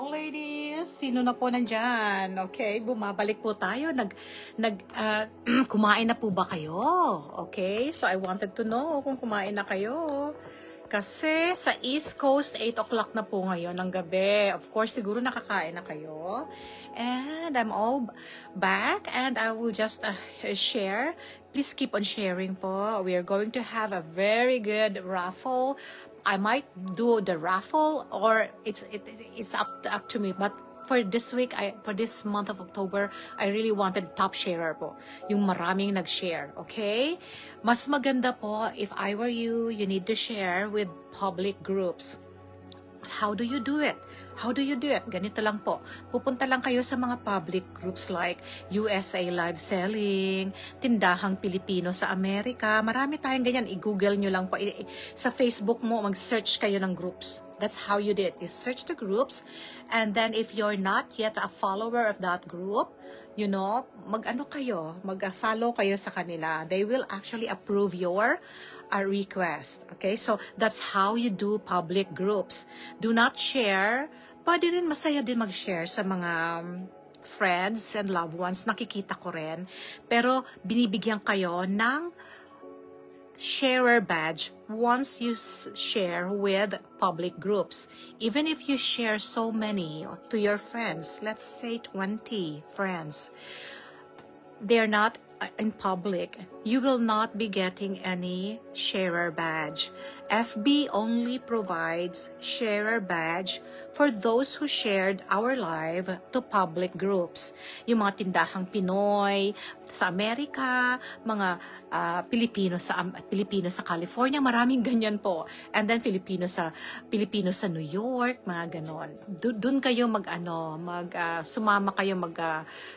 Hello ladies! Sino na po nandyan? Okay, bumabalik po tayo. Kumain na po ba kayo? Okay, so I wanted to know kung kumain na kayo. Kasi sa East Coast, 8 o'clock na po ngayon ng gabi. Of course, siguro nakakain na kayo. And I'm all back and I will just share. Please keep on sharing po. We are going to have a very good raffle. I might do the raffle or it's up to me. But for this week, for this month of October, I really wanted top sharer po. Yung maraming nag-share, okay? Mas maganda po, if I were you, you need to share with public groups. How do you do it? How do you do it? Ganito lang po. Pupunta lang kayo sa mga public groups like USA Live Selling, Tindahang Pilipino sa Amerika. Marami tayong ganyan. I-google nyo lang po. Sa Facebook mo, mag-search kayo ng groups. That's how you do it. You search the groups. And then if you're not yet a follower of that group, you know, mag-ano kayo, mag-follow kayo sa kanila. They will actually approve your request. Okay, so that's how you do public groups. Do not share. Pwede rin, masaya din mag-share sa mga friends and loved ones. Nakikita ko rin. Pero binibigyan kayo ng sharer badge once you share with public groups. Even if you share so many to your friends, let's say 20 friends, they're not in public, you will not be getting any sharer badge. FB only provides sharer badge for those who shared our live to public groups. Yung mga tindahang Pinoy sa Amerika, mga Pilipino sa California, maraming ganyan po. And then Filipino sa New York, mga ganon. Doon kayo sumama kayo,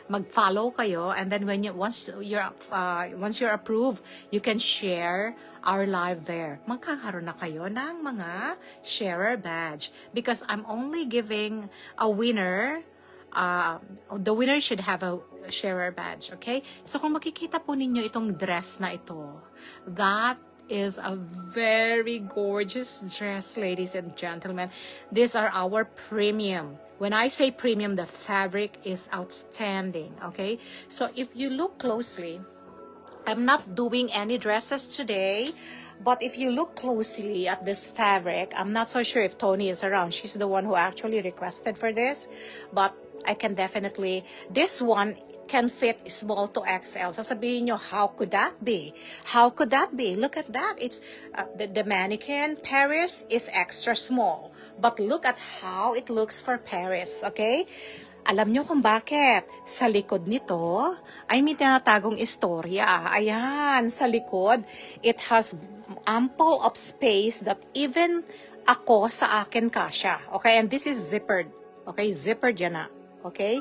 mag-follow kayo, and then once you're approved, you can share our live there. Magkakaroon na kayo ng mga sharer badge because I'm only giving a winner. The winner should have a sharer badge, okay? So kung makikita po ninyo itong dress na ito, that is a very gorgeous dress, ladies and gentlemen. These are our premium. When I say premium, the fabric is outstanding, okay? So if you look closely, I'm not doing any dresses today, but if you look closely at this fabric, I'm not so sure if Tony is around. She's the one who actually requested for this, but I can definitely, this one can fit small to XL. Sasabihin nyo, how could that be? How could that be? Look at that. It's the mannequin, Paris, is extra small. But look at how it looks for Paris, okay? Alam nyo kung bakit? Sa likod nito, ay may tinatagong istorya. Ayan, sa likod, it has ample of space that even ako sa akin kasya. Okay, and this is zippered. Okay, zippered yan na. Okay?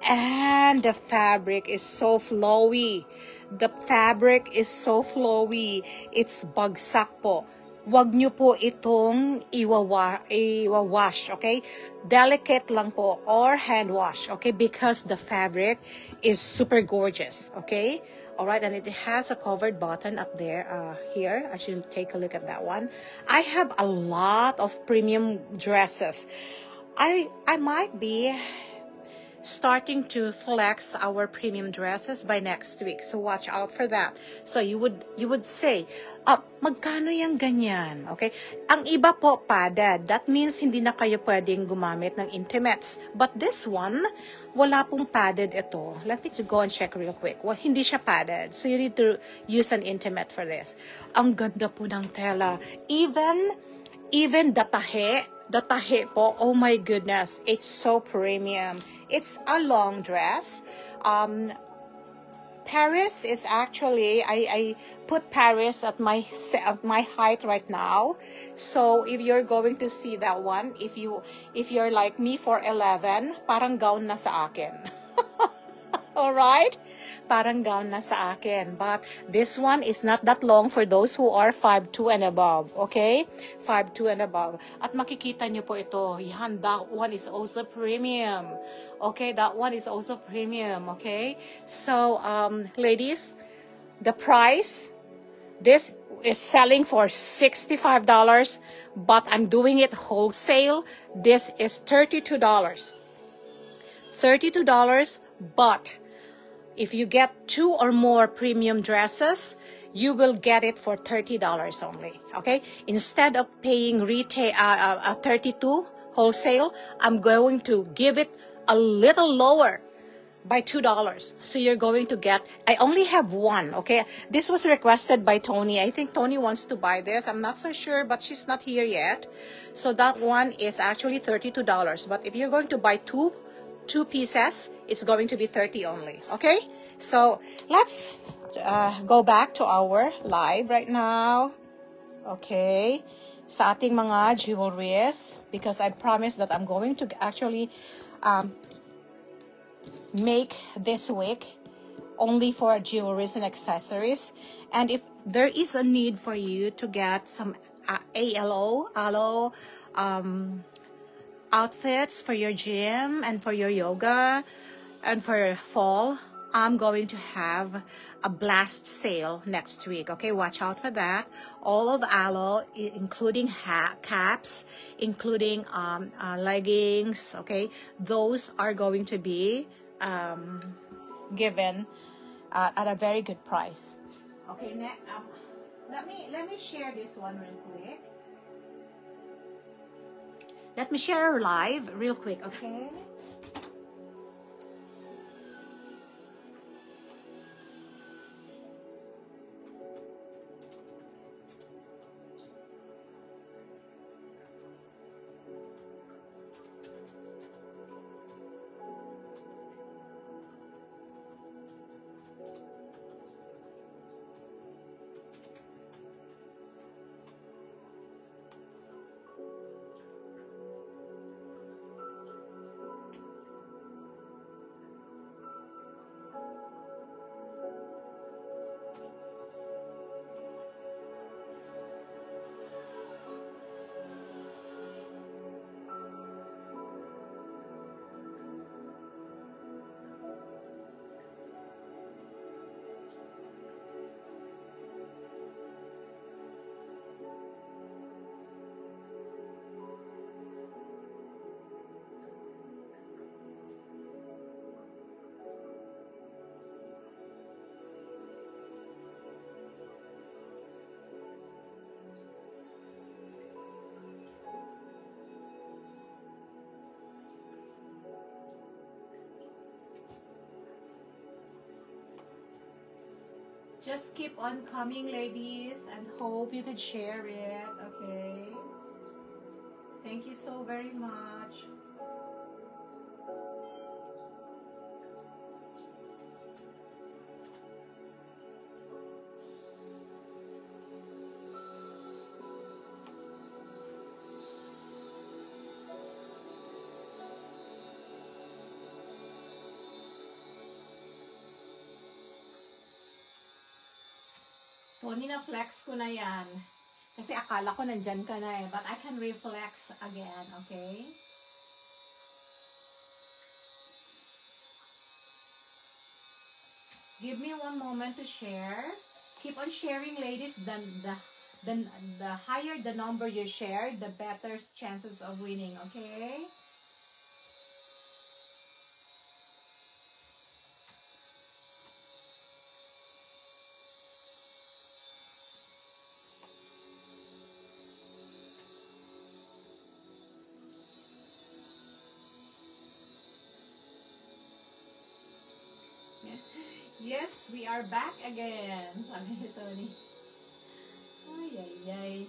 And the fabric is so flowy. The fabric is so flowy. It's bagsak po. Wag nyo po itong iwawash, okay? Delicate lang po or hand wash, okay? Because the fabric is super gorgeous, okay? Alright, and it has a covered button up there, here. I should take a look at that one. I have a lot of premium dresses. I might be starting to flex our premium dresses by next week. So watch out for that. So you would say, magkano yung ganyan? Okay? Ang iba po padded. That means hindi na kayo pwedeng gumamit ng intimates. But this one, wala pong padded ito. Let me go and check real quick. Well, hindi siya padded. So you need to use an intimate for this. Ang ganda po ng tela. Even the tahe po, oh my goodness, it's so premium. It's a long dress. Paris is actually, I put Paris at my height right now. So if you're going to see that one, if you're like me for 11, parang gown na sa akin. Alright? Parang gown na sa akin. But this one is not that long for those who are 5'2" and above. Okay? 5'2" and above. At makikita nyo po ito. Yan, that one is also premium. Okay? That one is also premium. Okay? So, ladies, the price, this is selling for $65, but I'm doing it wholesale. This is $32. $32, but if you get 2 or more premium dresses, you will get it for $30 only, okay? Instead of paying retail 32 wholesale, I'm going to give it a little lower by $2. So you're going to get, I only have one, okay? This was requested by Tony. I think Tony wants to buy this. I'm not so sure, but she's not here yet. So that one is actually $32. But if you're going to buy two pieces, it's going to be 30 only, okay? So let's go back to our live right now, okay? Sa ating mga jewelries, because I promised that I'm going to actually make this week only for jewelries and accessories. And if there is a need for you to get some aloe outfits for your gym and for your yoga and for fall, I'm going to have a blast sale next week, okay? Watch out for that. All of aloe, including caps, including leggings, okay? Those are going to be given at a very good price. Okay, let me share this one real quick. Let me share live real quick, okay? Just keep on coming, ladies, and hope you can share it, okay? Thank you so very much. Tony, na-flex ko na yan. Kasi akala ko nandyan ka na eh. But I can reflex again, okay? Give me one moment to share. Keep on sharing, ladies. The higher the number you share, the better chances of winning, okay? Yes, we are back again. Sabi ni Tony. Ay, ay, ay.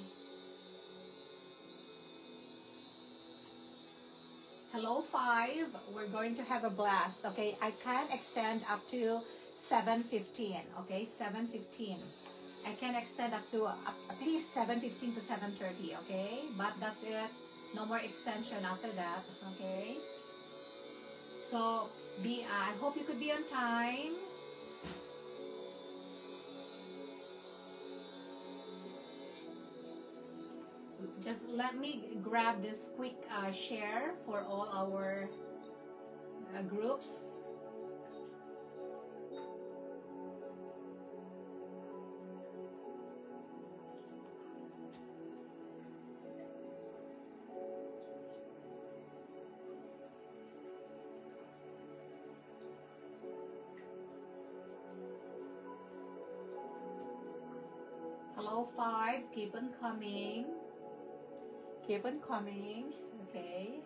Hello, 5. We're going to have a blast, okay? I can extend up to 7:15, okay? 7:15. I can extend up to at least 7:15 to 7:30, okay? But that's it. No more extension after that, okay? So, I hope you could be on time. Just let me grab this quick share for all our groups. Hello, 5. Keep on coming. Keep on coming. Okay.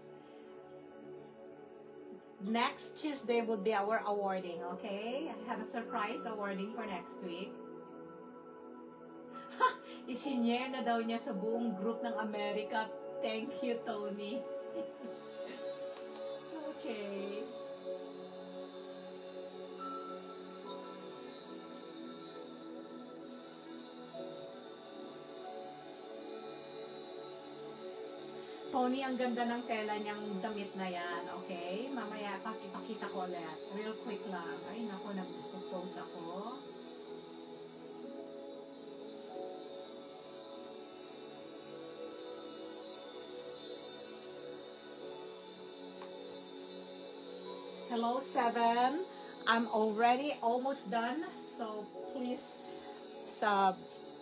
Next Tuesday would be our awarding, okay? I have a surprise awarding for next week. I-share na daw niya sa buong group ng America. Thank you, Tony. Okay. Tony, ang ganda ng tela niyang damit na yan, okay? Mamaya, ipakita ko ulit. Real quick lang. Ay, naku, nag-post ako. Hello, 7. I'm already almost done, so please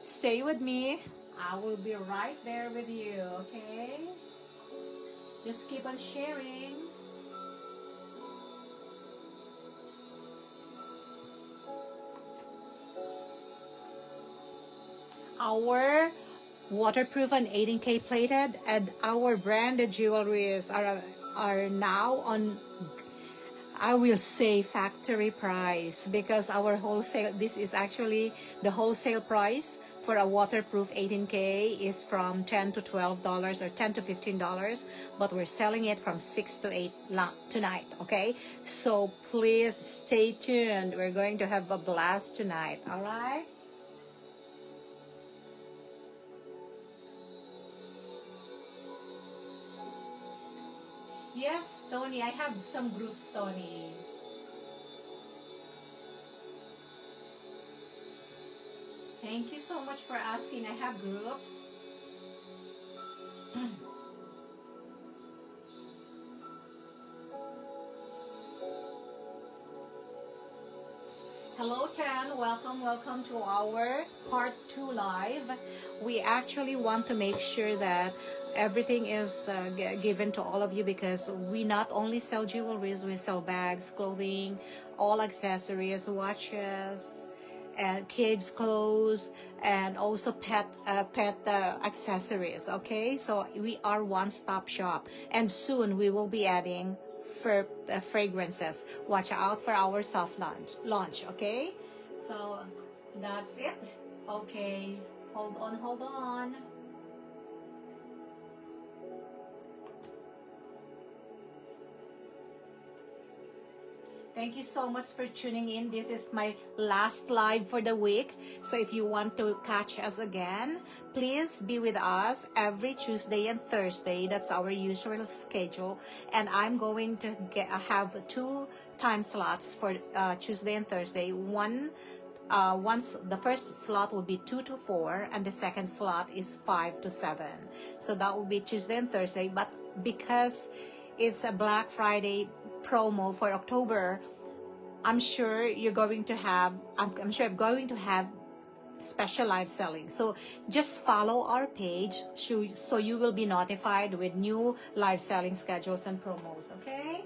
stay with me. I will be right there with you, okay? Just keep on sharing. Our waterproof and 18K plated and our branded jewelries are now on, I will say, factory price, because our wholesale, this is actually the wholesale price for a waterproof 18K is from $10 to $12 or $10 to $15, but we're selling it from 6 to 8 tonight, okay? So please stay tuned. We're going to have a blast tonight, all right? Yes, Tony, I have some groups, Tony. Thank you so much for asking. I have groups. Hello, 10. Welcome to our part 2 live. We actually want to make sure that everything is given to all of you, because we not only sell jewelries, we sell bags, clothing, all accessories, watches, and kids clothes, and also pet accessories, okay? So we are one-stop shop, and soon we will be adding fragrances. Watch out for our soft launch, okay? So that's it. Okay, hold on. Thank you so much for tuning in. This is my last live for the week. So if you want to catch us again, please be with us every Tuesday and Thursday. That's our usual schedule. And I'm going to have 2 time slots for Tuesday and Thursday. Once the first slot will be 2 to 4, and the second slot is 5 to 7. So that will be Tuesday and Thursday. But because it's a Black Friday promo for October, I'm sure you're going to have, I'm sure I'm going to have special live selling. So just follow our page so you will be notified with new live selling schedules and promos, okay?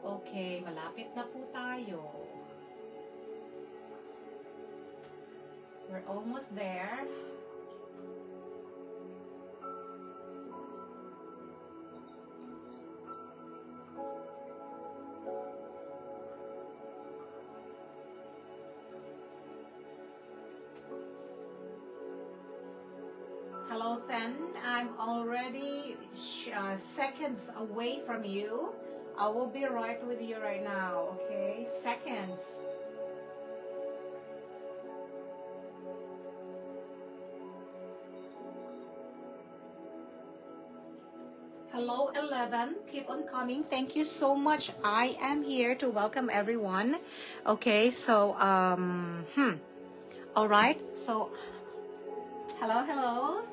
Okay, malapit na po tayo. We're almost there. Hello, Then. I'm already seconds away from you. I will be right with you right now, okay? Seconds. Hello, 11. Keep on coming. Thank you so much. I am here to welcome everyone. Okay, so, all right. So, hello.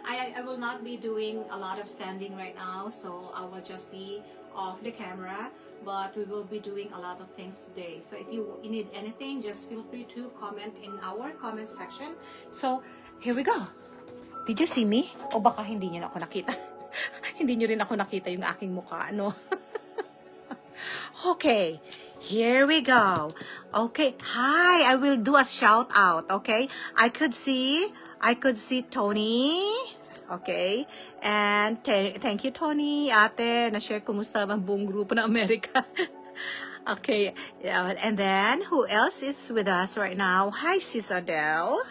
I will not be doing a lot of standing right now, so I will just be off the camera, but we will be doing a lot of things today. So if you need anything, just feel free to comment in our comment section. So, here we go. Did you see me? O baka hindi niyo na ako nakita? Hindi nyo rin ako nakita yung aking mukha, no? Okay, here we go. Okay, hi, I will do a shout out, okay? I could see Tony. Okay, and thank you, Tony, ate, na-share kumusta ang buong grupo ng Amerika. Okay, and then who else is with us right now? Hi, Sis Adele.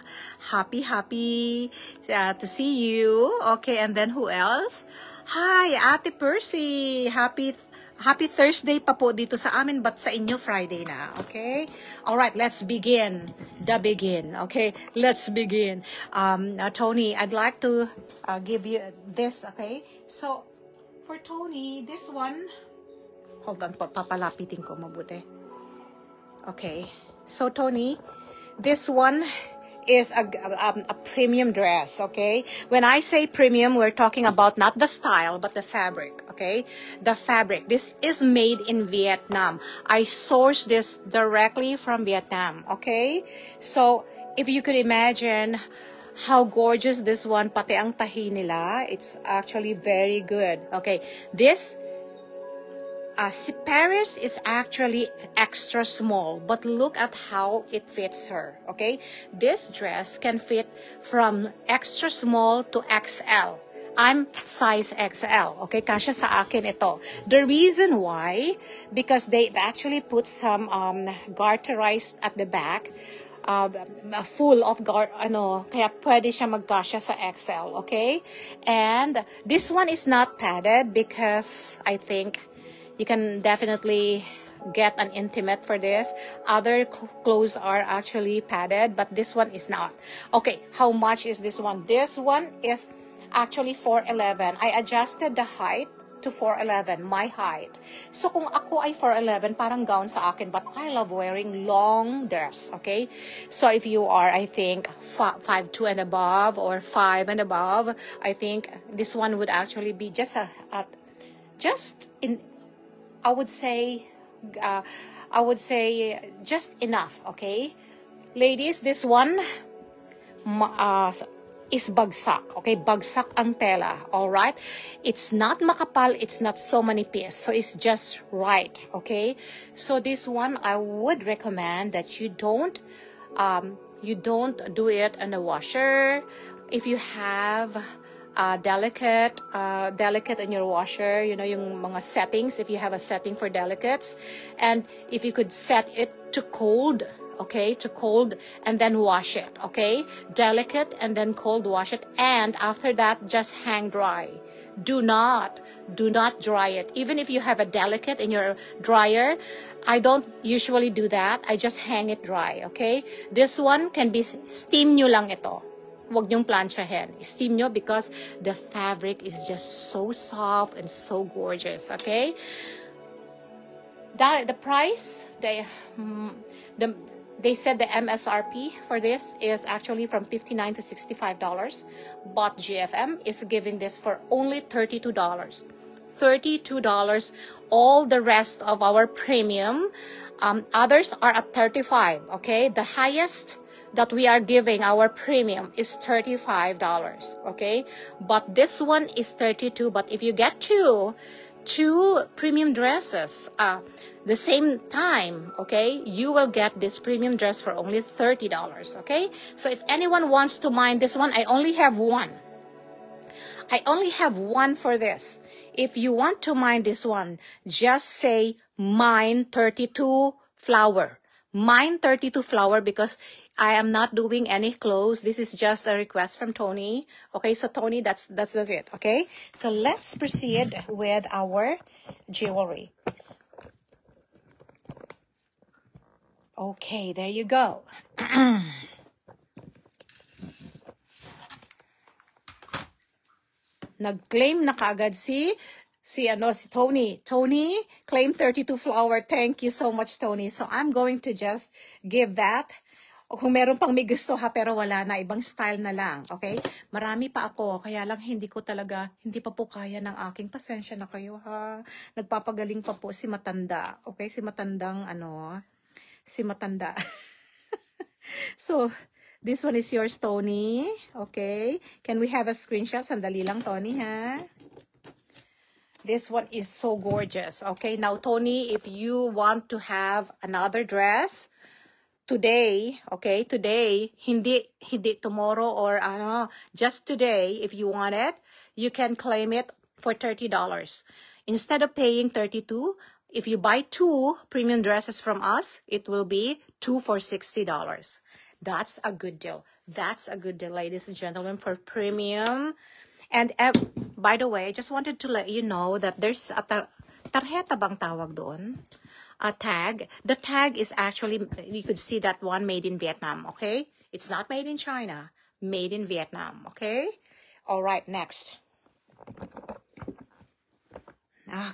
Happy to see you. Okay, and then who else? Hi, Ate Percy. Happy Thursday pa po dito sa amin, but sa inyo Friday na. Okay? All right, let's begin. Okay, let's begin. Tony, I'd like to give you this. Okay, so for Tony, this one. Hold on, papalapitin ko mabuti. Okay. So, Tony, this one is a premium dress, okay? When I say premium, we're talking about not the style, but the fabric, okay? The fabric. This is made in Vietnam. I sourced this directly from Vietnam, okay? So, if you could imagine how gorgeous this one, pati ang tahi nila, it's actually very good, okay? This Paris is actually extra small, but look at how it fits her, okay? This dress can fit from extra small to XL. I'm size XL, okay? Kasya sa akin ito. The reason why, because they've actually put some garterized at the back, full of kaya pwede siya magkasya sa XL, okay? And this one is not padded because I think you can definitely get an intimate for this. Other clothes are actually padded, but this one is not. Okay, how much is this one? This one is actually 4'11". I adjusted the height to 4'11", my height. So kung ako ay 4'11", parang gown sa akin, but I love wearing long dress, okay? So if you are, I think, 5'2" and above, or 5 and above, I think this one would actually be just I would say just enough, okay? Ladies, this one is bagsak, okay? Bagsak ang tela, all right? It's not makapal, it's not so many pieces, so it's just right, okay? So this one, I would recommend that you don't do it in the washer. If you have delicate in your washer, you know, yung mga settings, if you have a setting for delicates, and if you could set it to cold, okay, to cold, and then wash it, okay, delicate and then cold, wash it, and after that just hang dry. Do not dry it. Even if you have a delicate in your dryer, I don't usually do that. I just hang it dry, okay? This one can be steam nyo lang ito. Huwag niyong planchahin. Steam nyo because the fabric is just so soft and so gorgeous, okay? The price, they said the MSRP for this is actually from $59 to $65, but GFM is giving this for only $32. $32. All the rest of our premium, others are at $35, okay? The highest that we are giving our premium is $35, okay? But this one is $32. But if you get two premium dresses the same time, okay, you will get this premium dress for only $30, okay? So if anyone wants to mind this one, I only have one. I only have one for this. If you want to mind this one, just say mine 32 flower. Mine 32 flower, because I am not doing any clothes. This is just a request from Tony. Okay, so Tony, that's it. Okay, so let's proceed with our jewelry. Okay, there you go. Nag-claim na kaagad si Tony. Tony, claim 32 flower. Thank you so much, Tony. So I'm going to just give that. O kung meron pang may gusto ha, pero wala na, ibang style na lang, okay? Marami pa ako, kaya lang hindi pa po kaya ng aking, pasensya na kayo ha. Nagpapagaling pa po si matanda, okay? Si matanda. So, this one is yours, Tony, okay? Can we have a screenshot? Sandali lang, Tony, ha? This one is so gorgeous. Okay, now Tony, if you want to have another dress today, okay, today, hindi tomorrow or just today, if you want it, you can claim it for $30. Instead of paying $32, if you buy 2 premium dresses from us, it will be 2 for $60. That's a good deal. That's a good deal, ladies and gentlemen, for premium. And by the way, I just wanted to let you know that there's a tarjeta bang tawag doon? A tag. The tag is actually, you could see that one made in Vietnam, okay? It's not made in China, made in Vietnam, okay? All right, next.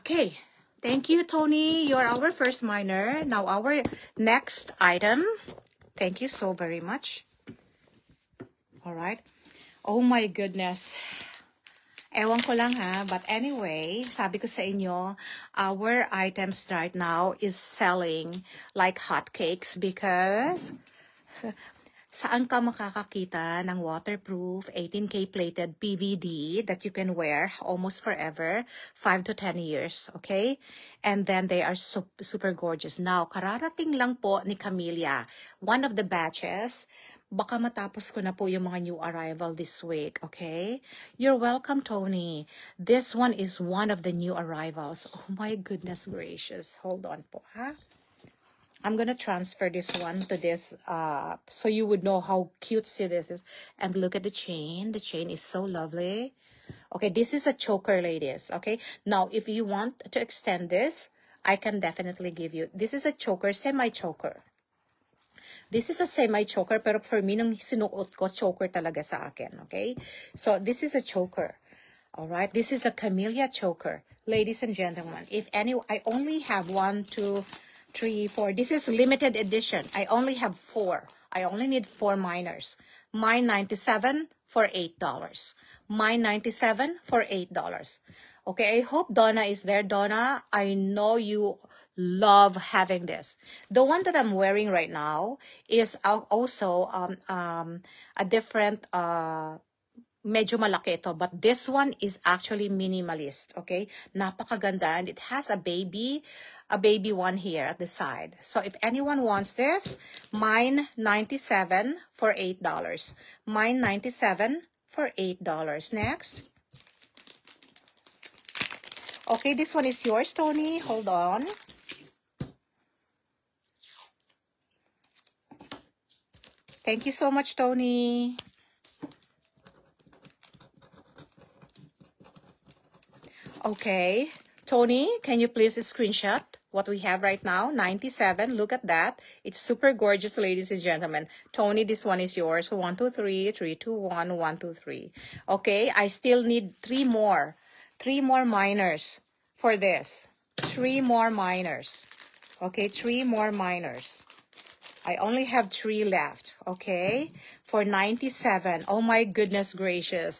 Okay. Thank you, Tony. You're our first miner. Now, our next item. Thank you so very much. All right. Oh my goodness. Ewan ko lang ha, but anyway, sabi ko sa inyo, our items right now is selling like hotcakes because saan ka makakakita ng waterproof 18K plated PVD that you can wear almost forever, 5 to 10 years, okay? And then they are super gorgeous. Now, kararating lang po ni Camellia, one of the batches. Baka matapos ko na po yung mga new arrival this week, okay? You're welcome, Tony. This one is one of the new arrivals. Oh my goodness gracious. Hold on po, ha? I'm gonna transfer this one to this, so you would know how cutesy this is. And look at the chain. The chain is so lovely. Okay, this is a choker, ladies, okay? Now, if you want to extend this, I can definitely give you. This is a choker, semi-choker. This is a semi-choker, pero for me, nung sinuot ko, choker talaga sa akin, okay? So, this is a choker, all right? This is a Camellia choker. Ladies and gentlemen, if any, I only have 1, 2, 3, 4. This is limited edition. I only have 4. I only need 4 miners. Mine 97 for $8. Mine 97 for $8. Okay, I hope Donna is there. Donna, I know you love having this. The one that I'm wearing right now is also a different medyo malaki ito, but this one is actually minimalist, okay? Napakaganda, and it has a baby one here at the side. So if anyone wants this, mine 97 for $8. Mine 97 for $8. Next. Okay, this one is yours, Tony. Hold on. Thank you so much, Tony. Okay, Tony, can you please screenshot what we have right now? 97, look at that. It's super gorgeous, ladies and gentlemen. Tony, this one is yours. 1, 2, 3, 3, 2, 1, 1, 2, 3. Okay, I still need 3 more. 3 more miners for this. 3 more miners. Okay, 3 more miners. I only have 3 left, okay? For 97. Oh my goodness gracious.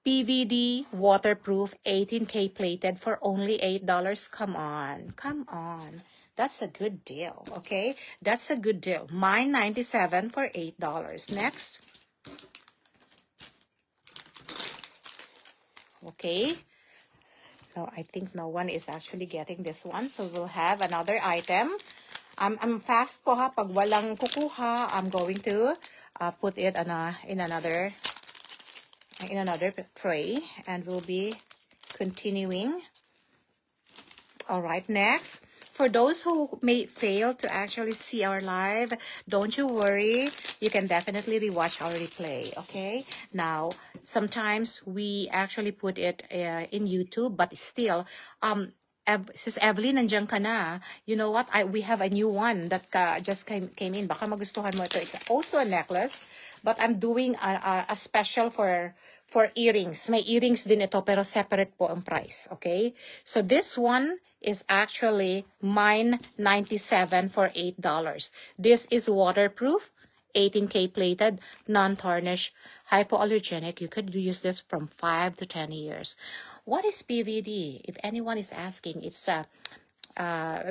PVD, waterproof, 18K plated for only $8. Come on. Come on. That's a good deal, okay? That's a good deal. Mine 97 for $8. Next. Okay. So I think no one is actually getting this one. So we'll have another item. I'm fast po ha. Pag walang kukuha, I'm going to put it in another tray, and we'll be continuing. All right, next. For those who may fail to actually see our live, don't you worry. You can definitely rewatch our replay, okay? Now, sometimes we actually put it in YouTube, but still, Sis Evelyn, nandiyan ka na. You know what? We have a new one that just came in. Baka magustuhan mo ito. It's also a necklace, but I'm doing a special for earrings. May earrings din ito, pero separate po ang price. Okay? So this one is actually mine 97 for $8. This is waterproof, 18K plated, non-tarnish, hypoallergenic. You could use this from 5 to 10 years. What is PVD? If anyone is asking, it's a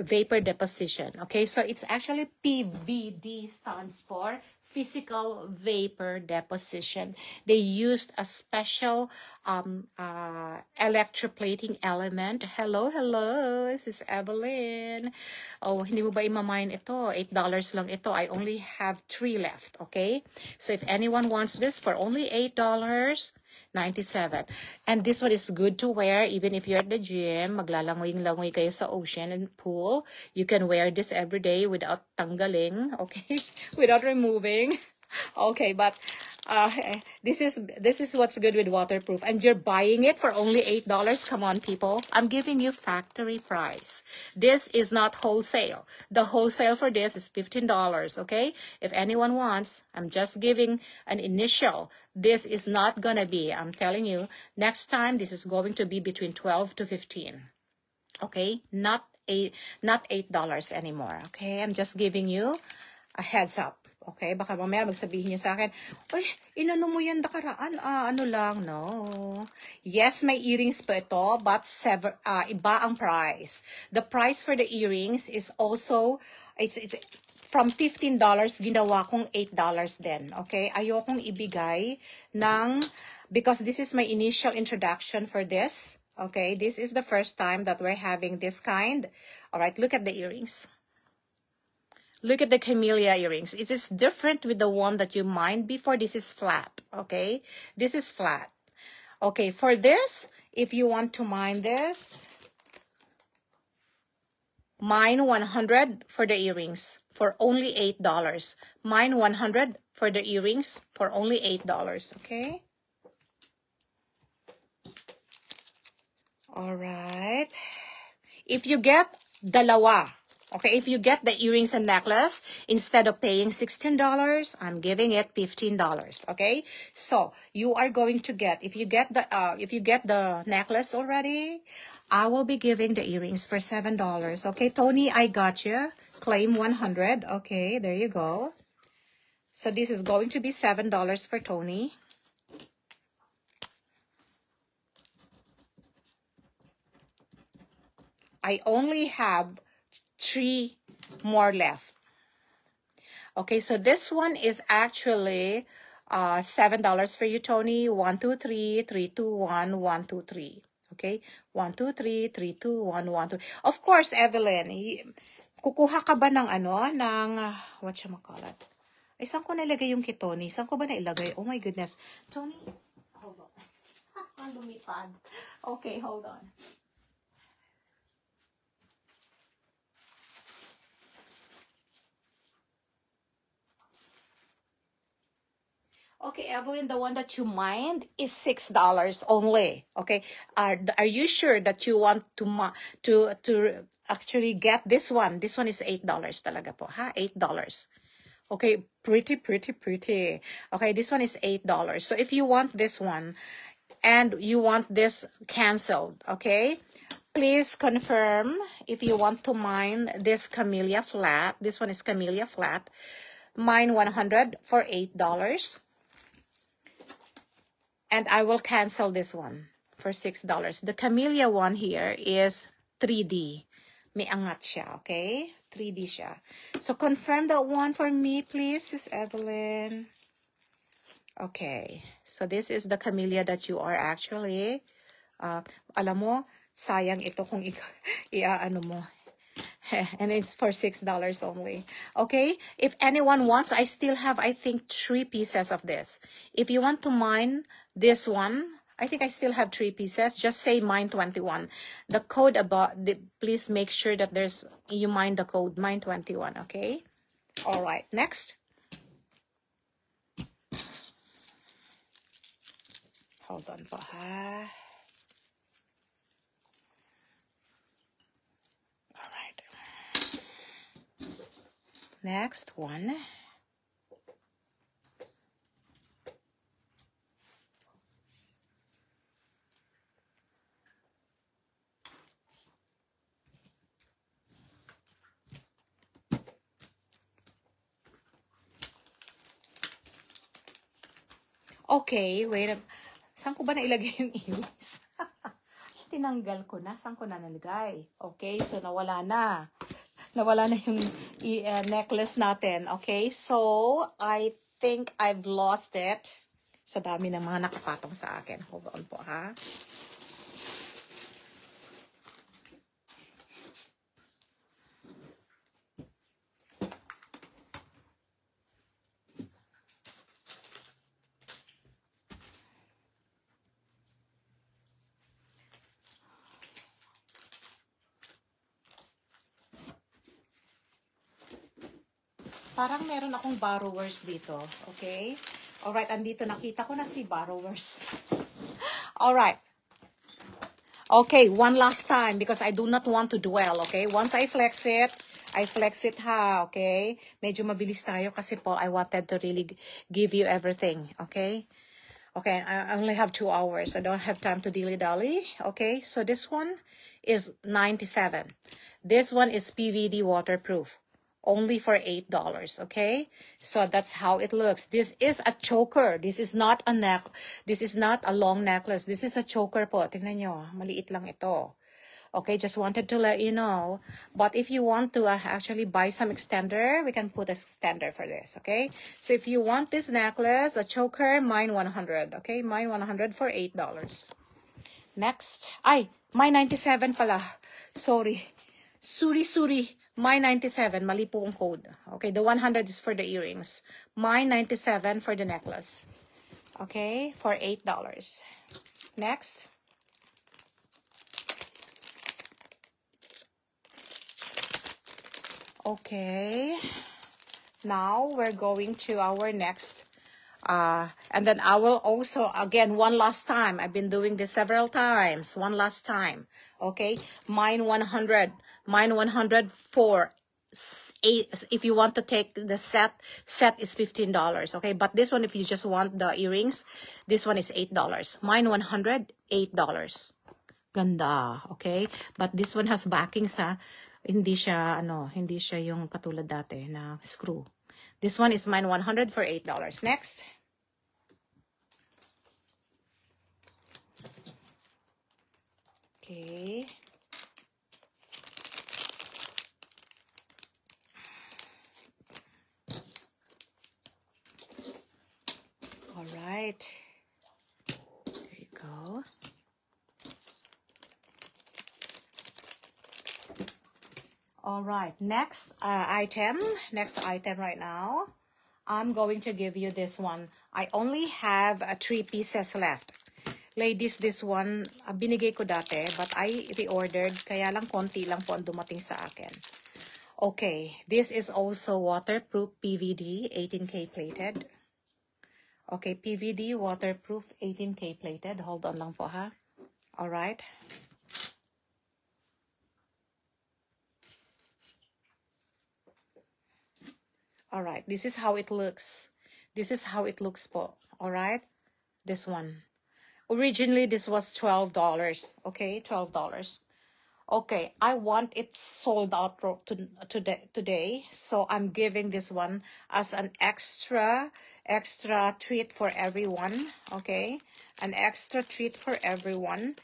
vapor deposition. Okay, so it's actually PVD stands for physical vapor deposition. They used a special electroplating element. Hello, hello. This is Evelyn. Oh, hindi mo ba imamine ito? $8 lang ito. I only have 3 left, okay? So if anyone wants this for only $8.97. And this one is good to wear even if you're at the gym, maglalangoy-langoy kayo sa ocean and pool. You can wear this every day without tanggaling, okay? Without removing. Okay, but this is what's good with waterproof. And you're buying it for only $8. Come on, people. I'm giving you factory price. This is not wholesale. The wholesale for this is $15, okay? If anyone wants, I'm just giving an initial. This is not gonna be, I'm telling you, next time this is going to be between 12 to 15. Okay? Not $8 anymore. Okay? I'm just giving you a heads up. Okay, baka mamaya magsabihin niyo sa akin, "Uy, inano mo yan nakaraan? Ano lang, no." Yes, may earrings pa ito, but iba ang price. The price for the earrings is also, it's from $15, ginawa kong $8 din. Okay, ayokong ibigay ng, because this is my initial introduction for this. Okay, this is the first time that we're having this kind. All right, look at the earrings. Look at the camellia earrings. It is different with the one that you mined before. This is flat, okay? This is flat. Okay, for this, if you want to mine this, mine 100 for the earrings for only $8. Mine 100 for the earrings for only $8, okay? All right. If you get dalawa, okay, if you get the earrings and necklace, instead of paying $16, I'm giving it $15, okay? So, you are going to get, if you get the necklace already, I will be giving the earrings for $7, okay? Tony, I got you. Claim 100, okay, there you go. So, this is going to be $7 for Tony. I only have 3 more left. Okay, so this one is actually $7 for you, Tony. 1, 2, 3, 3, 2, 1, 1, 2, 3. Okay, 1, 2, 3, 3, 2, 1, 1, 2. Of course, Evelyn, kukuha ka ba ng whatchamacallit? Ay, saan ko nilagay yung kay Tony? Saan ko ba nailagay? Oh my goodness. Tony, hold on. Lumipad. Okay, hold on. Okay, Evelyn, the one that you mined is $6 only. Okay, are you sure that you want to actually get this one? This one is $8 talaga po, ha? $8. Okay, pretty. Okay, this one is $8. So if you want this one and you want this canceled, okay, please confirm if you want to mine this camellia flat. This one is camellia flat. Mine 100 for $8. And I will cancel this one for $6. The camellia one here is 3D. May angat siya, okay? 3D siya. So, confirm that one for me, please, Sis Evelyn. Okay. So, this is the camellia that you are actually, alam mo, sayang ito kung ano mo. And it's for $6 only. Okay? If anyone wants, I still have, I think, 3 pieces of this. If you want to mine this one, I think I still have 3 pieces. Just say mine 21. The code please make sure that you mine the code mine 21. Okay? All right. Next. Hold on po, ha? All right. Next one. Okay, wait. Saan ko ba nailagay yung earrings? Tinanggal ko na. Saan ko na nalagay? Okay, so nawala na. Nawala na yung necklace natin. Okay, so I think I've lost it. Sa dami ng mga nakapatong sa akin. Hold on po, ha? Parang meron akong borrowers dito. Okay? Alright, andito. Nakita ko na si borrowers. Alright. Okay, one last time because I do not want to dwell. Okay? Once I flex it ha. Okay? Medyo mabilis tayo kasi po I wanted to really give you everything. Okay? Okay, I only have 2 hours. I don't have time to dilly-dally. Okay? So this one is 97. This one is PVD waterproof. Only for $8, okay? So that's how it looks. This is a choker. This is not a This is not a long necklace. This is a choker po. Tingnan nyo, maliit lang ito. Okay, just wanted to let you know. But if you want to actually buy some extender, we can put a extender for this, okay? So if you want this necklace, a choker, mine 100, okay? Mine 100 for $8. Next. Ay, mine 97 pala. Sorry. Suri. My 97, mali po ang code. Okay, the 100 is for the earrings. My 97 for the necklace. Okay, for $8. Next. Okay. Now, we're going to our next. And then I will also, again, one last time. I've been doing this several times. One last time. Okay, mine 100. Mine 100 for 8. If you want to take the set is $15. Okay, but this one, if you just want the earrings, this one is $8. Mine 100, $8. Ganda, okay? But this one has backing sa, hindi siya yung katulad dati na screw. This one is mine 100 for $8. Next. Okay. All right. There you go. All right. Next item right now. I'm going to give you this one. I only have 3 pieces left. Ladies, this one, binigay ko dati, but I reordered. Kaya lang konti lang po ang dumating sa akin. Okay. This is also waterproof PVD, 18K plated. Okay, PVD, waterproof, 18K plated. Hold on lang po, ha? Alright. Alright, this is how it looks. This is how it looks po. Alright? This one. Originally, this was $12. Okay, $12. Okay, I want it sold out today. So I'm giving this one as an extra treat for everyone. Okay, an extra treat for everyone.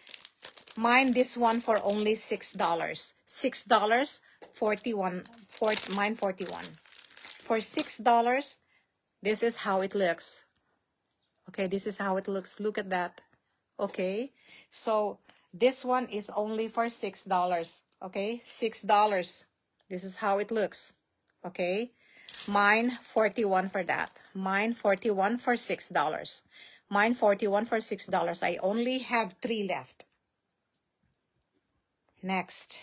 Mine this one for only $6. $6, 41. Mine 41. For $6, this is how it looks. Okay, this is how it looks. Look at that. Okay, so this one is only for $6. Okay, $6. This is how it looks. Okay, mine 41 for that. Mine 41 for $6. Mine 41 for $6. I only have 3 left. Next.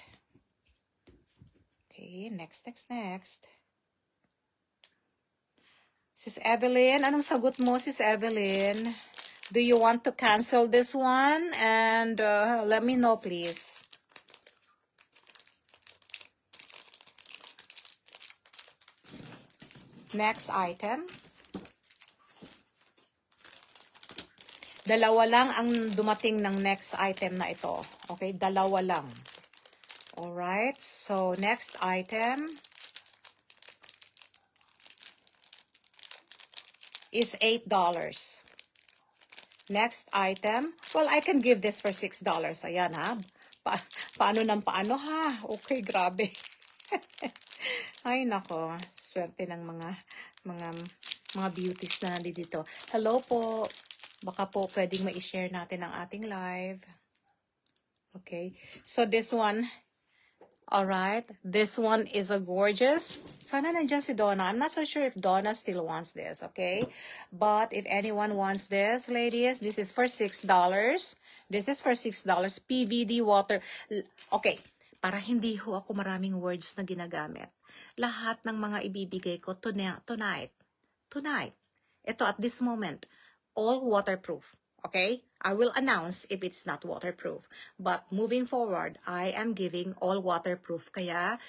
Okay, next. Sis Evelyn, anong sagot mo, Sis Evelyn? Do you want to cancel this one? And let me know, please. Next item. Dalawa lang ang dumating ng next item na ito. Okay, dalawa lang. Alright, so next item is $8. Next item, well, I can give this for $6. Ayan, ha? Paano ng paano, ha? Okay, grabe. Ay, nako. Swerte ng mga beauties na nandito. Hello po. Baka po pwedeng ma-share natin ang ating live. Okay. So this one, alright. This one is a gorgeous. Sana nandiyan si Donna. I'm not so sure if Donna still wants this. Okay. But if anyone wants this, ladies, this is for $6. This is for $6. PVD water. Okay. Para hindi ho ako maraming words na ginagamit. Lahat ng mga ibibigay ko tonight. Ito at this moment, all waterproof. Okay? I will announce if it's not waterproof. But moving forward, I am giving all waterproof. Kaya,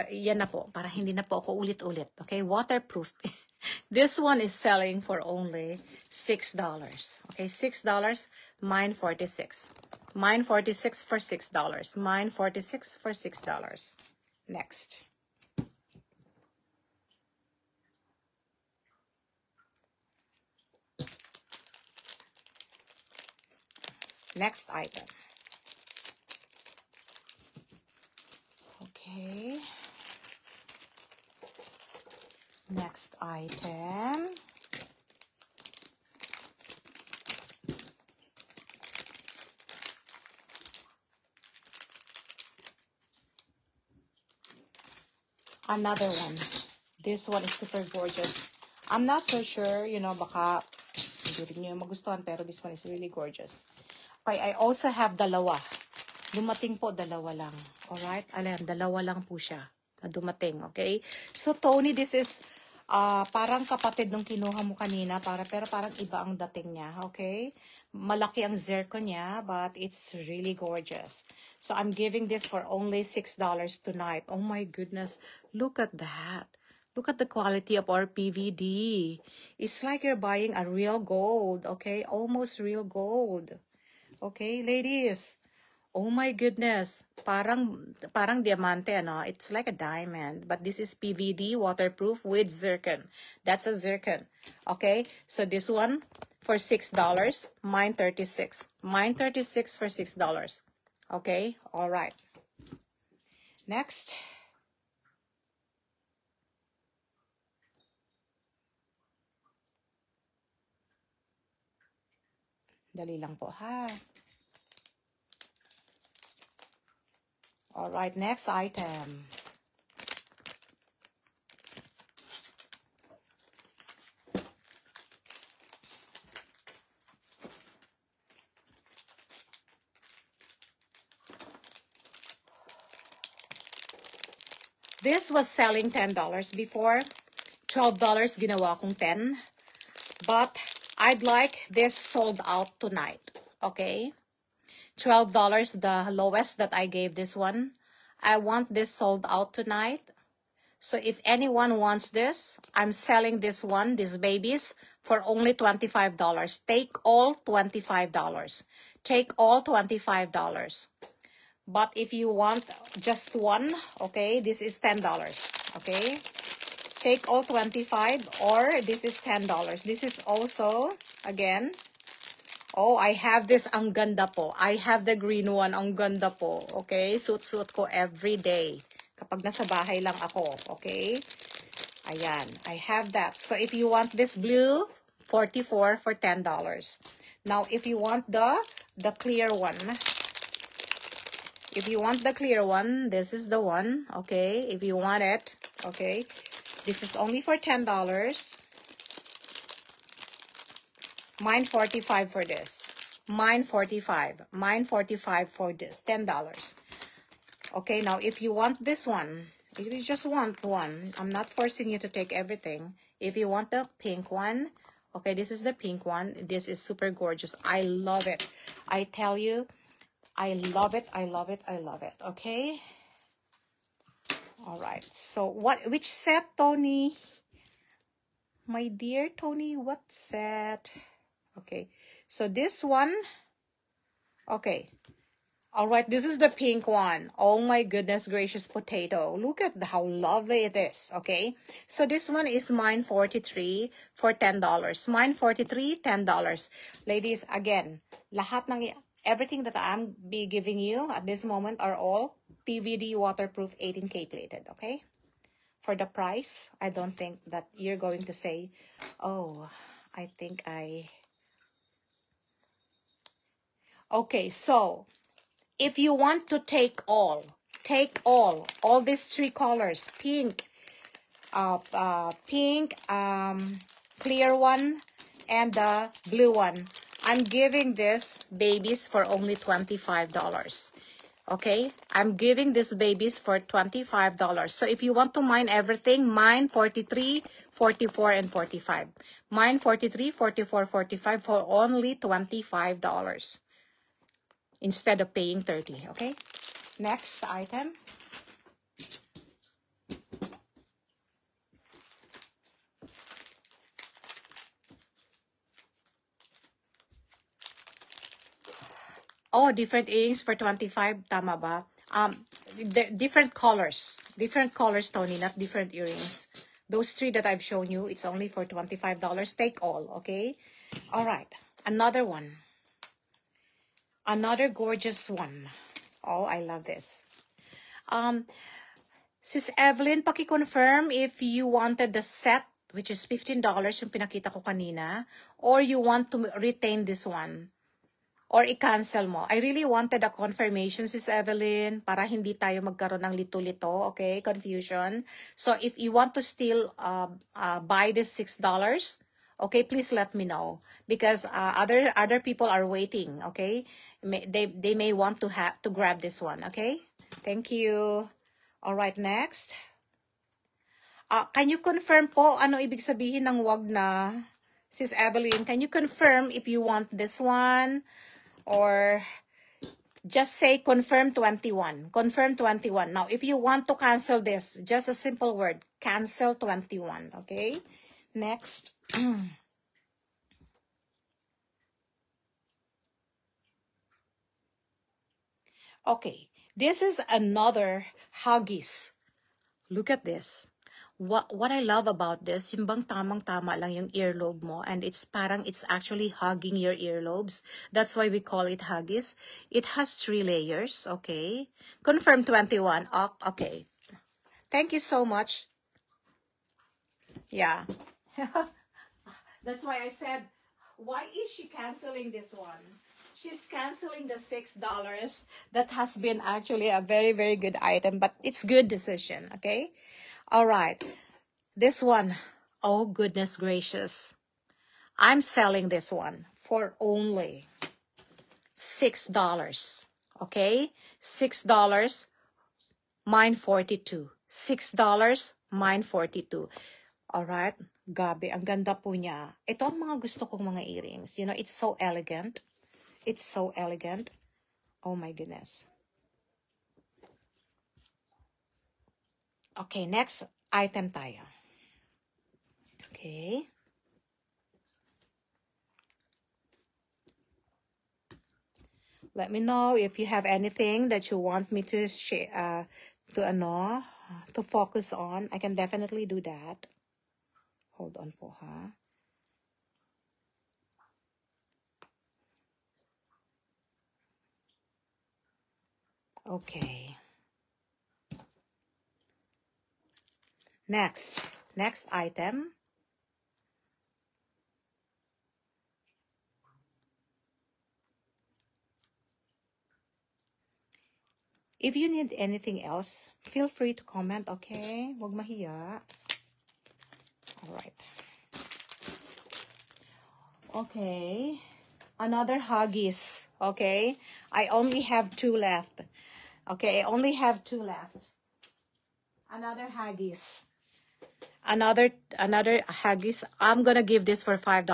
yan na po. Para hindi na po ako ulit-ulit. Okay? Waterproof. This one is selling for only $6. Okay? $6. Mine 46. Mine 46 for $6. Mine 46 for $6. Next. Next item. Okay. Next item. Another one. This one is super gorgeous. I'm not so sure, you know, baka hindi rin nyo magustuhan, pero this one is really gorgeous. Okay, I also have dalawa. Dumating po, dalawa lang. Alright? Alam, dalawa lang po siya na dumating, okay? So, Tony, this is parang kapatid nung kinuha mo kanina, pero parang iba ang dating niya, okay? Malaki ang zircon niya, but it's really gorgeous. So, I'm giving this for only $6 tonight. Oh my goodness. Look at that. Look at the quality of our PVD. It's like you're buying a real gold, okay? Almost real gold. Okay, ladies. Oh my goodness. Parang diamante, ano? It's like a diamond. But this is PVD, waterproof with zircon. That's a zircon. Okay, so this one for $6. Mine 36. Mine 36 for $6. Okay, all right. Next. Dali lang po, ha? All right, next item. This was selling $10 before. $12 ginawa kong 10. But I'd like this sold out tonight. Okay? $12, the lowest that I gave this one. I want this sold out tonight. So if anyone wants this, I'm selling this one, these babies, for only $25. Take all $25. Take all $25. But if you want just one, okay, this is $10. Okay? Take all 25 or this is $10. This is also, again, oh, I have this, ang ganda po. I have the green one, ang ganda po. Okay? Suit-suit ko every day. Kapag nasa bahay lang ako. Okay? Ayan. I have that. So, if you want this blue, 44 for $10. Now, if you want the clear one, if you want the clear one, this is the one. Okay? If you want it, okay? This is only for $10. Mine 45 for this. Mine 45. Mine 45 for this. $10. Okay, now if you want this one, if you just want one, I'm not forcing you to take everything. If you want the pink one, okay, this is the pink one. This is super gorgeous. I love it. I tell you, I love it. I love it. I love it. Okay. All right. So which set, Tony? My dear Tony, what set? Okay. So this one. Okay. All right. This is the pink one. Oh my goodness gracious, potato. Look at how lovely it is. Okay. So this one is mine 43 for $10. Mine 43, $10. Ladies, again, lahat ng everything that I'm be giving you at this moment are all PVD waterproof 18K plated, okay? For the price, I don't think that you're going to say, oh, I think okay, so if you want to take all these three colors, pink, clear one, and the blue one, I'm giving this babies for only $25. Okay, I'm giving these babies for $25. So if you want to mine everything, mine 43, 44, and 45. Mine 43, 44, 45 for only $25 instead of paying 30. Okay, next item. Oh, different earrings for 25. Tama ba? Different colors. Different colors, Tony, not different earrings. Those three that I've shown you, it's only for $25. Take all, okay? All right. Another one. Another gorgeous one. Oh, I love this. Sis Evelyn, paki-confirm if you wanted the set, which is $15 yung pinakita ko kanina, or you want to retain this one. Or i-cancel mo. I really wanted a confirmation, Sis Evelyn, para hindi tayo magkaroon ng lito-lito, okay? Confusion. So, if you want to still buy this $6, okay, please let me know. Because other people are waiting, okay? They may want to grab this one, okay? Thank you. All right, next. Can you confirm po ano ibig sabihin ng wag na? Sis Evelyn, can you confirm if you want this one? Or just say confirm 21. Confirm 21. Now, if you want to cancel this, just a simple word, cancel 21. Okay? Next. Okay. This is another Huggies. Look at this. What I love about this, yung bang tamang-tama lang yung earlobe mo, and it's actually hugging your earlobes. That's why we call it Huggies. It has 3 layers, okay? Confirm 21. Oh, okay. Thank you so much. Yeah. That's why I said, why is she canceling this one? She's canceling the $6 that has been actually a very, very good item, but it's good decision, okay? All right, this one, oh goodness gracious. I'm selling this one for only $6, okay? $6, mine 42. $6, mine 42. All right, gabi, ang ganda po niya. Ito ang mga gusto kong mga earrings. You know, it's so elegant. It's so elegant. Oh my goodness. Okay, next item tayo. Okay. Let me know if you have anything that you want me to share, to focus on. I can definitely do that. Hold on po, ha? Okay. Next item. If you need anything else, feel free to comment, okay? Huwag mahiya. All right. Okay. Another Huggies, okay? I only have 2 left. Okay, I only have 2 left. Another Huggies. Another Huggies. I'm gonna give this for $5.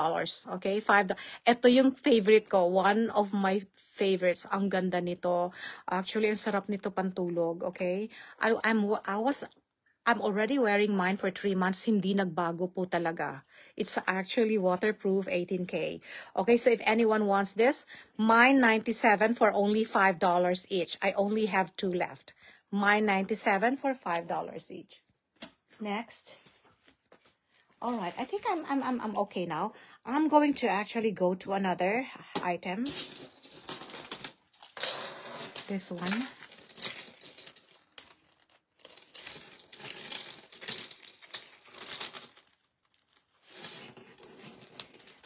Okay, $5. Ito yung favorite ko. One of my favorites. Ang ganda nito. Actually, ang sarap nito pantulog. Okay, I'm already wearing mine for 3 months. Hindi nagbago po talaga. It's actually waterproof 18K. Okay, so if anyone wants this, mine 97 for only $5 each. I only have 2 left. Mine 97 for $5 each. Next. All right, I think I'm okay now. I'm going to actually go to another item. This one.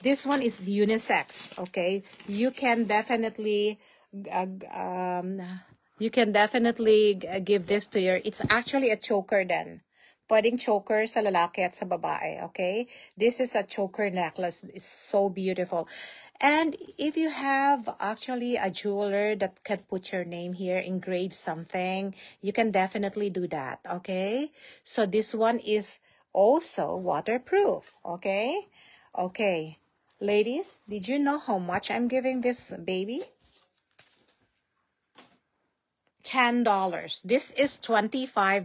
This one is unisex, okay? You can definitely give this to your, it's actually a choker then. Pwedeng choker sa lalaki at sa babae, okay? This is a choker necklace. It's so beautiful. And if you have actually a jeweler that can put your name here, engrave something, you can definitely do that, okay? So this one is also waterproof, okay? Okay. Ladies, did you know how much I'm giving this baby? $10. This is $25.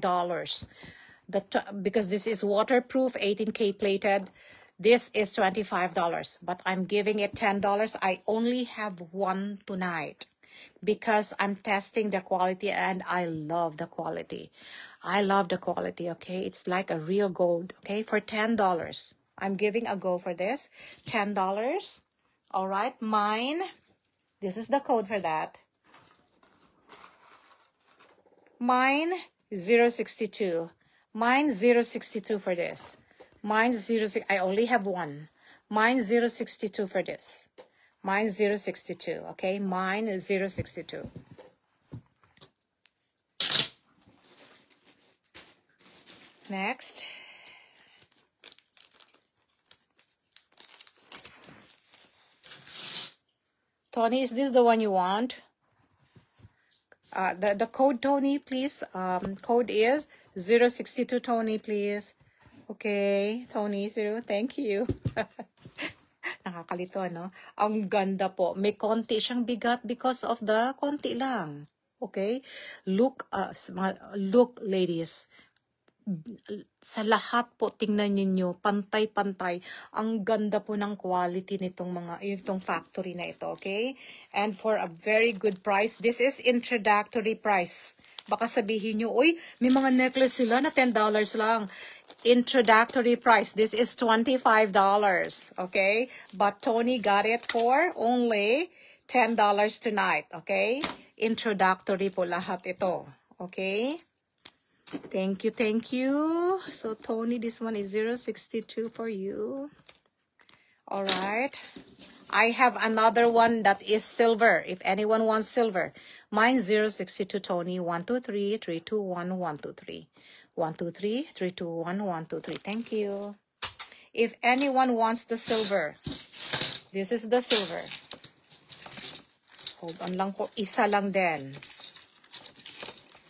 Because this is waterproof, 18K plated. This is $25, but I'm giving it $10. I only have one tonight because I'm testing the quality and I love the quality. I love the quality, okay? It's like a real gold, okay? For $10. I'm giving a go for this. $10. All right, mine. This is the code for that. Mine 062. Mine 062 for this. Mine 06. I only have one. Mine 062 for this. Mine 062. Okay, mine is 062. Next. Tony, is this the one you want? The code, Tony, please. Code is 062, Tony, please. Okay, Tony, 0. Thank you. Nakakalito, no? Ang ganda po. May konti siyang bigat because of the konti lang. Okay? Look, ladies. Sa lahat po, tingnan ninyo, pantay-pantay. Ang ganda po ng quality itong factory na ito, okay? And for a very good price, this is introductory price. Baka sabihin nyo, uy, may mga necklace sila na $10 lang. Introductory price, this is $25, okay? But Tony got it for only $10 tonight, okay? Introductory po lahat ito, okay? Thank you, thank you. So, Tony, this one is 062 for you. All right. I have another one that is silver. If anyone wants silver. Mine 062, Tony. 123 321 123. 123 321 123. Thank you. If anyone wants the silver, this is the silver. Hold on lang po. Isa lang din.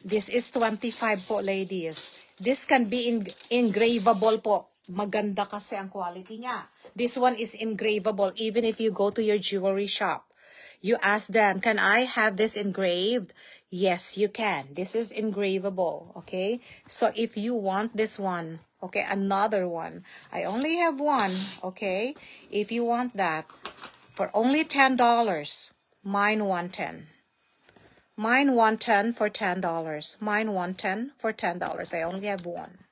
This is 25 po, ladies. This can be engravable po. Maganda kasi ang quality niya. This one is engravable even if you go to your jewelry shop. You ask them, can I have this engraved? Yes, you can. This is engravable, okay? So if you want this one, okay, another one. I only have one, okay? If you want that, for only $10, mine 110. Mine 110 for $10. Mine 110 for $10. I only have one.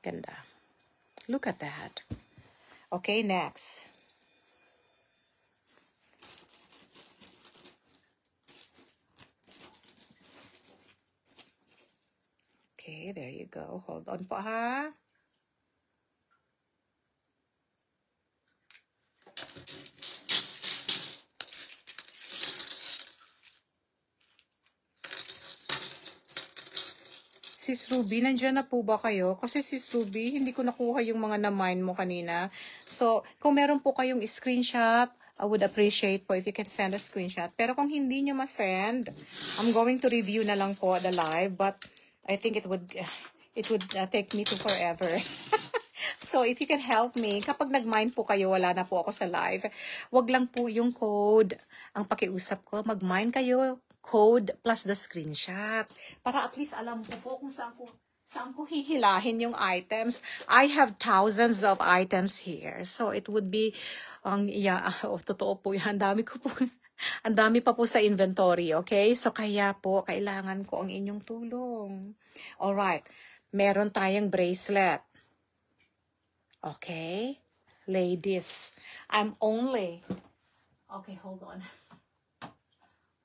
Ganda. Look at that. Okay, next. Okay, there you go. Hold on po, ha? Sis Ruby, nandiyan na po ba kayo? Kasi Sis Ruby, hindi ko nakuha yung mga na-mine mo kanina. So, kung meron po kayong screenshot, I would appreciate po if you can send a screenshot. Pero kung hindi nyo ma-send, I'm going to review na lang po the live. But I think it would take me to forever. So, if you can help me, kapag nag-mine po kayo, wala na po ako sa live. Wag lang po yung code ang pakiusap ko. Mag-mine kayo. Code plus the screenshot. Para at least alam ko po kung saan ko hihilahin yung items. I have thousands of items here. So it would be, totoo po yan. Ang dami pa po sa inventory, okay? So kaya po, kailangan ko ang inyong tulong. Alright. Meron tayong bracelet. Okay? Ladies, okay, hold on.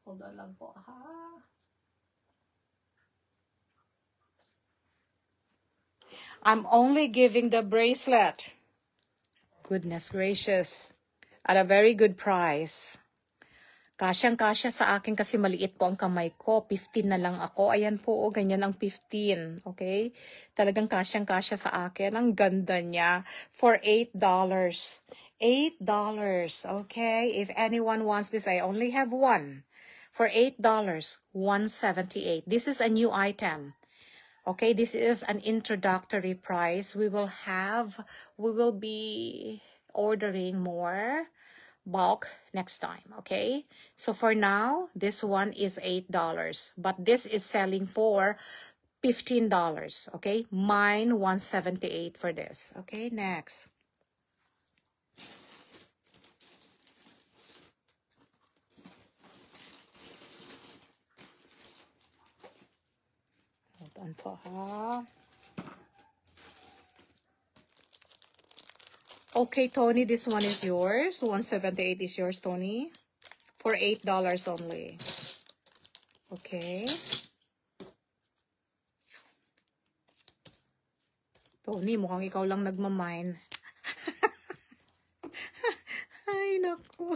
Hold on lang po, ha? I'm only giving the bracelet Goodness gracious. At a very good price. Kasyang-kasya sa akin kasi maliit po ang kamay ko. 15 na lang ako. Ayan po, oh, ganyan ang 15. Okay? Talagang kasyang-kasya sa akin. Ang ganda niya. For $8. $8. Okay? If anyone wants this, I only have one. For $8, $178. This is a new item. Okay? This is an introductory price. We will be ordering more bulk next time. Okay, so for now this one is $8, but this is selling for $15. Okay, mine $178 for this. Okay, next. Hold on po ha. Okay, Tony, this one is yours. 178 is yours, Tony. For $8 only. Okay. Tony, mukhang ikaw lang nagmamine. Ay, naku.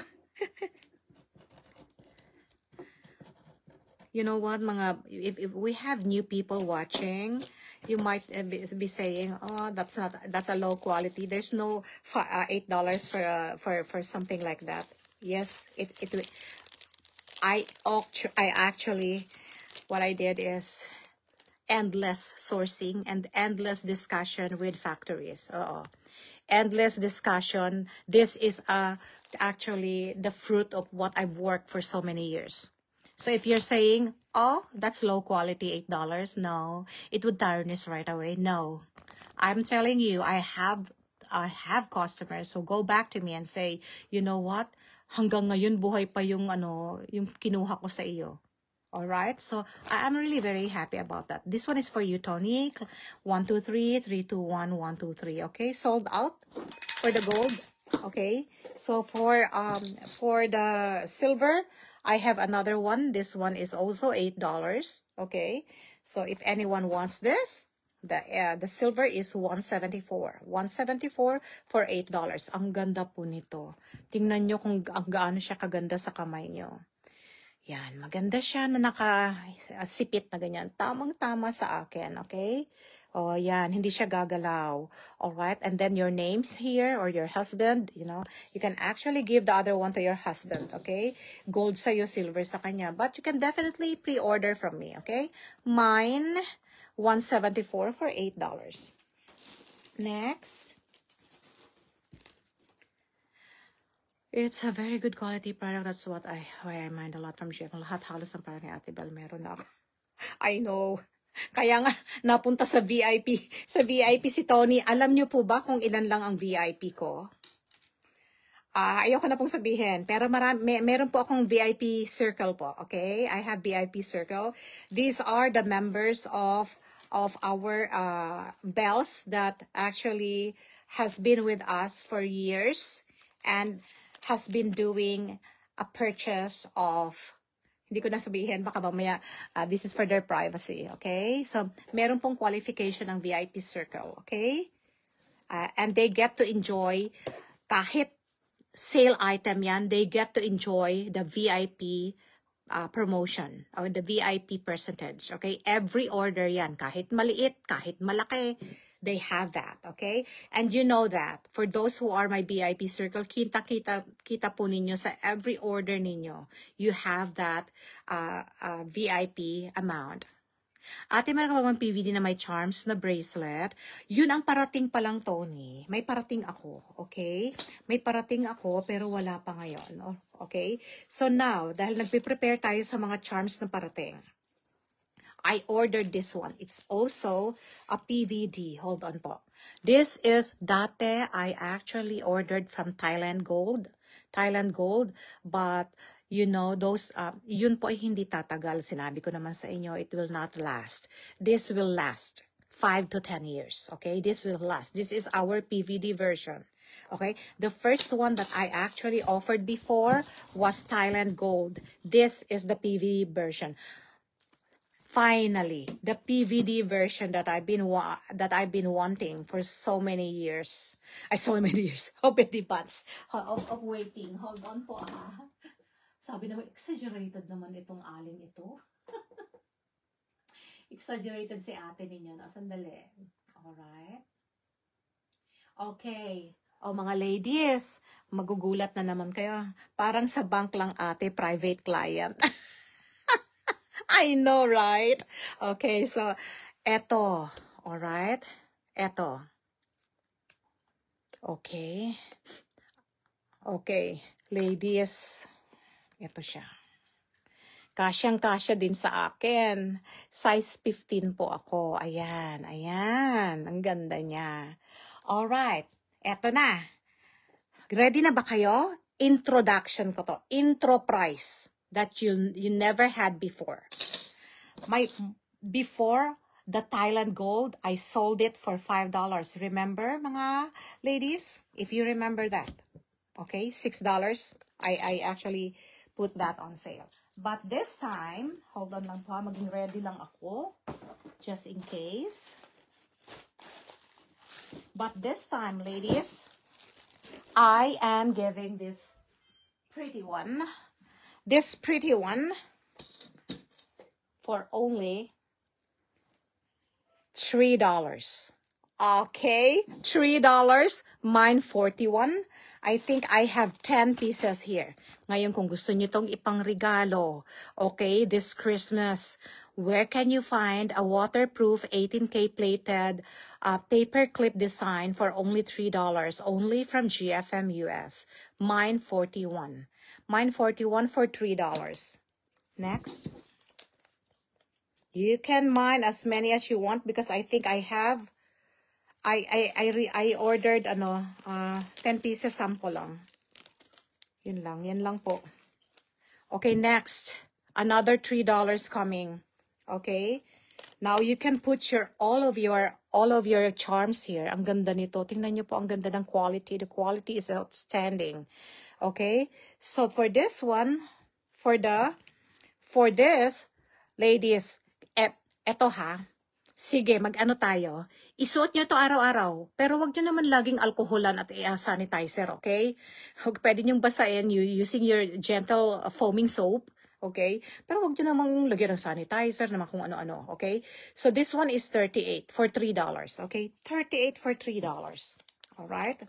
You know what, if we have new people watching, you might be saying, oh, that's a low quality. There's no $8 for something like that. Yes, I actually, what I did is endless sourcing and endless discussion with factories. Endless discussion. This is actually the fruit of what I've worked for so many years. So if you're saying, oh, that's low quality, $8, no, it would tarnish right away. No, I'm telling you, I have customers who go back to me and say, you know what, hanggang ngayon buhay pa yung yung kinuha ko sa iyo. All right, so I'm really very happy about that. This one is for you, Tony. 123 321 123. Okay, sold out for the gold. Okay, so for the silver, I have another one. This one is also $8. Okay, so if anyone wants this, the silver is $174. $174 for $8. Ang ganda po nito. Tingnan nyo kung ang gaano siya kaganda sa kamay nyo. Yan, maganda siya na nakasipit na ganyan. Tamang-tama sa akin, okay? Oh, yan, hindi siya gagalaw. All right, and then your name's here or your husband, you know, you can actually give the other one to your husband, okay? Gold sa'yo, silver sa kanya. But you can definitely pre-order from me, okay? Mine, $174 for $8. Next. It's a very good quality product. That's why I mind a lot from GM. Lahat halos ang parang ni Ate Bel meron na ako. I know. Kaya nga, napunta sa VIP. Sa VIP si Tony. Alam niyo po ba kung ilan lang ang VIP ko? Ayoko na pong sabihin. Pero meron po akong VIP circle po. Okay? I have VIP circle. These are the members of our Bells that actually has been with us for years and has been doing a purchase of, hindi ko na sabihin, baka mamaya, this is for their privacy, okay? So, meron pong qualification ng VIP circle, okay? And they get to enjoy, kahit sale item yan, they get to enjoy the VIP promotion or the VIP percentage, okay? Every order yan, kahit maliit, kahit malaki, they have that, okay? And you know that, for those who are my VIP circle, kita po ninyo sa every order ninyo, you have that VIP amount. Ate, meron ka ba bang PVD na may charms na bracelet? Yun ang parating pa lang, Tony. May parating ako, okay? May parating ako, pero wala pa ngayon, okay? So now, dahil nagpe-prepare tayo sa mga charms na parating, I ordered this one. It's also a PVD. Hold on po. This is dati I actually ordered from Thailand Gold. But you know, those yun po ay hindi tatagal. Sinabi ko naman sa inyo, it will not last. This will last 5 to 10 years. Okay? This will last. This is our PVD version. Okay? The first one that I actually offered before was Thailand Gold. This is the PVD version. Finally, the PVD version that I've been wanting for so many years. So many years. How many months of waiting. Hold on po ah. Sabi naman, exaggerated naman itong aling ito. Exaggerated si ate ninyo. No? Sandali. Alright. Okay. O mga ladies, magugulat na naman kayo. Parang sa bank lang ate, private client. I know, right? Okay, so, eto. Alright? Eto. Okay. Okay. Ladies, ito siya. Kasyang-kasya din sa akin. Size 15 po ako. Ayan, ayan. Ang ganda niya. Alright. Eto na. Ready na ba kayo? Introduction ko to. Intro price that you never had before. Before the Thailand Gold, I sold it for $5. Remember, mga ladies? If you remember that. Okay, $6. I actually put that on sale. But this time, hold on lang po, maging ready lang ako. Just in case. But this time, ladies, I am giving this pretty one for only $3. Okay, $3. Mine 41. I think I have 10 pieces here. Ngayon, kung gusto nyo itong ipangregalo, okay, this Christmas, where can you find a waterproof 18K plated paper clip design for only $3? Only from GFM US. Mine 41. Mine 41 for $3. Next. You can mine as many as you want because I think I have I ordered 10 pieces sample lang. Yan lang po. Okay, next. Another $3 coming. Okay? Now you can put all of your charms here. Ang ganda nito. Tingnan niyo po ang ganda ng quality. The quality is outstanding. Okay? So for this one, for this, ladies, eto ha. Sige, mag-ano tayo. Isuot nyo ito araw-araw. Pero wag nyo naman laging alkoholan at sanitizer, okay? Pwede nyo basahin using your gentle foaming soap, okay? Pero wag nyo namang lagyan ng sanitizer, naman kung ano-ano, okay? So this one is 38 for $3, okay? 38 for $3. Alright?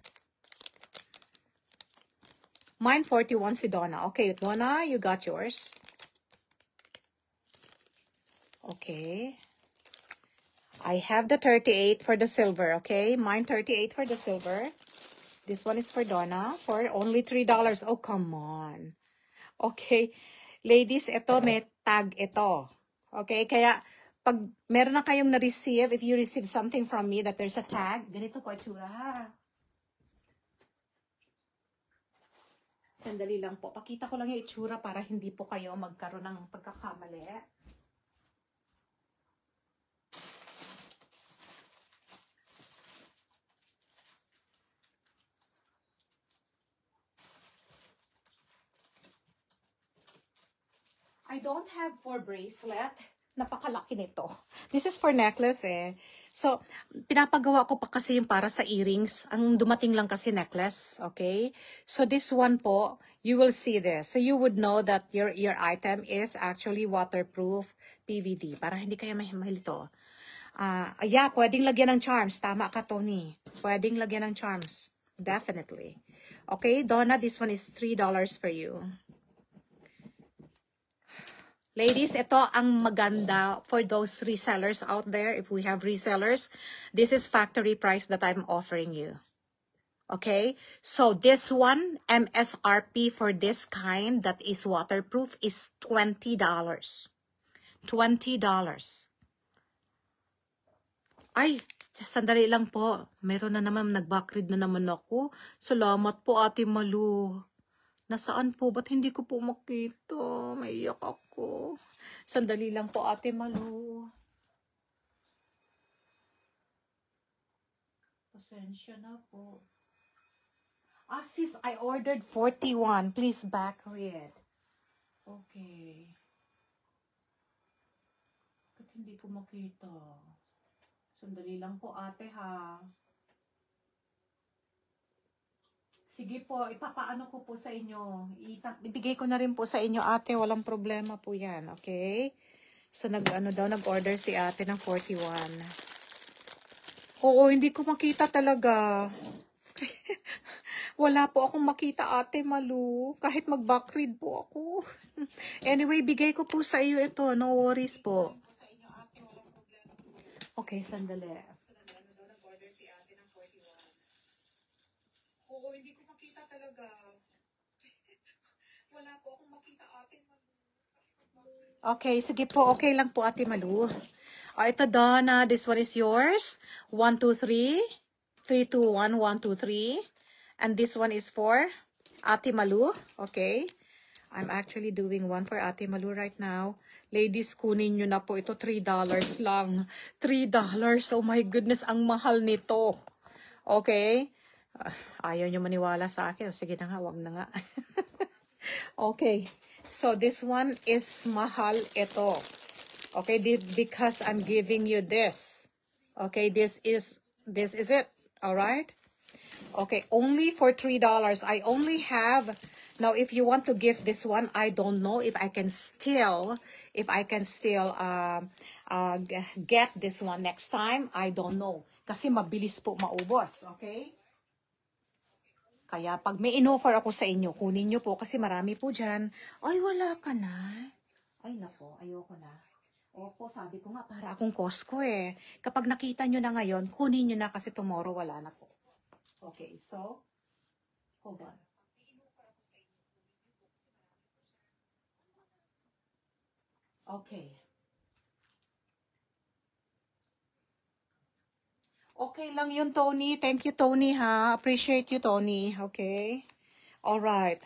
Mine 41 si Donna. Okay, Donna, you got yours. Okay. I have the 38 for the silver, okay? Mine 38 for the silver. This one is for Donna for only $3. Oh, come on. Okay. Ladies, ito may tag ito. Okay? Kaya, pag meron na kayong na-receive, if you receive something from me that there's a tag, ganito po itsura, ha? Sandali lang po. Pakita ko lang yung itsura para hindi po kayo magkaroon ng pagkakamali. I don't have for bracelet. Napakalaki nito. This is for necklace eh. So, pinapagawa ko pa kasi yung para sa earrings. Ang dumating lang kasi necklace. Okay? So, this one po, you will see this. So, you would know that your item is actually waterproof PVD. Para hindi kayo mahilito. Yeah, pwedeng lagyan ng charms. Tama ka, Tony. Pwedeng lagyan ng charms. Definitely. Okay, Donna, this one is $3 for you. Ladies, ito ang maganda for those resellers out there. If we have resellers, this is factory price that I'm offering you. Okay? So, this one, MSRP for this kind that is waterproof is $20. $20. Ay, sandali lang po. Meron na naman, nag-backread na naman ako. Salamat po, Ate Malu. Nasaan po? Ba't hindi ko po makita? Maiyak ako. Sandali lang po, Ate Malu. Pasensya na po. Sis, I ordered 41. Please back read. Okay. Hindi ko makita? Sandali lang po ate ha. Sige po, ipapaano ko po sa inyo. Ibigay ko na rin po sa inyo ate, walang problema po yan, okay? So nag-order si ate ng 41. Oo, hindi ko makita talaga. Wala po akong makita ate Malu. Kahit mag-backread po ako. Anyway, bigay ko po sa iyo ito. No worries po. Okay, sandali. Nag-order si ate ng 41. Oo, hindi ko makita talaga. Wala po akong makita ate Malu. Okay, sige po. Okay lang po ate Malu. Ito Donna, this one is yours. 1, 2, 3. 3, 2, 1, 1, 2, 3. And this one is for Ate Malu. Okay. I'm actually doing one for Ate Malu right now. Ladies, kunin nyo na po ito. $3 lang. $3. Oh my goodness, ang mahal nito. Okay. Ayaw nyo maniwala sa akin. Sige na nga, wag na nga. Okay. So this one is mahal ito. Okay, because I'm giving you this. Okay, this is it. All right. Okay, only for $3. I only have now. If you want to give this one, I don't know if I can still get this one next time. I don't know. Kasi mabilis po maubos. Okay. Kaya pag may in-offer ako sa inyo, kunin nyo po kasi marami po dyan. Ay, wala ka na. Ay, nako, ayoko na. Opo, sabi ko nga, para akong Costco eh. Kapag nakita nyo na ngayon, kunin nyo na kasi tomorrow wala na po. Okay, so, hold on. Okay. Okay lang yun, Tony. Thank you, Tony, ha. Appreciate you, Tony. Okay. Alright.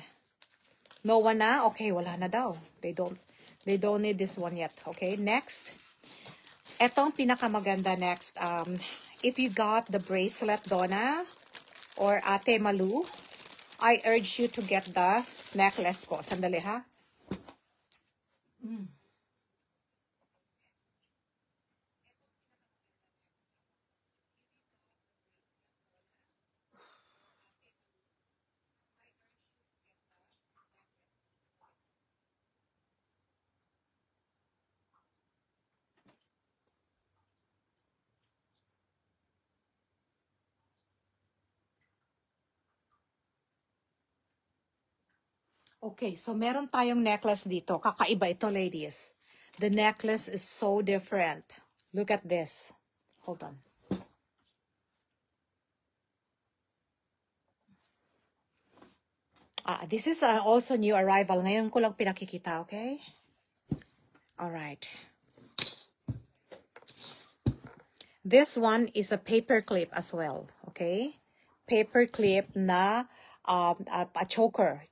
No one na? Okay, wala na daw. They don't need this one yet. Okay, next. Etong pinakamaganda next. If you got the bracelet, Donna, or Ate Malu, I urge you to get the necklace po. Sandali, ha? Okay, so meron tayong necklace dito. Kakaiba ito, ladies. The necklace is so different. Look at this. Hold on. This is also new arrival. Ngayon ko lang pinakikita, okay? Alright. This one is a paper clip as well, okay? Paper clip na a choker,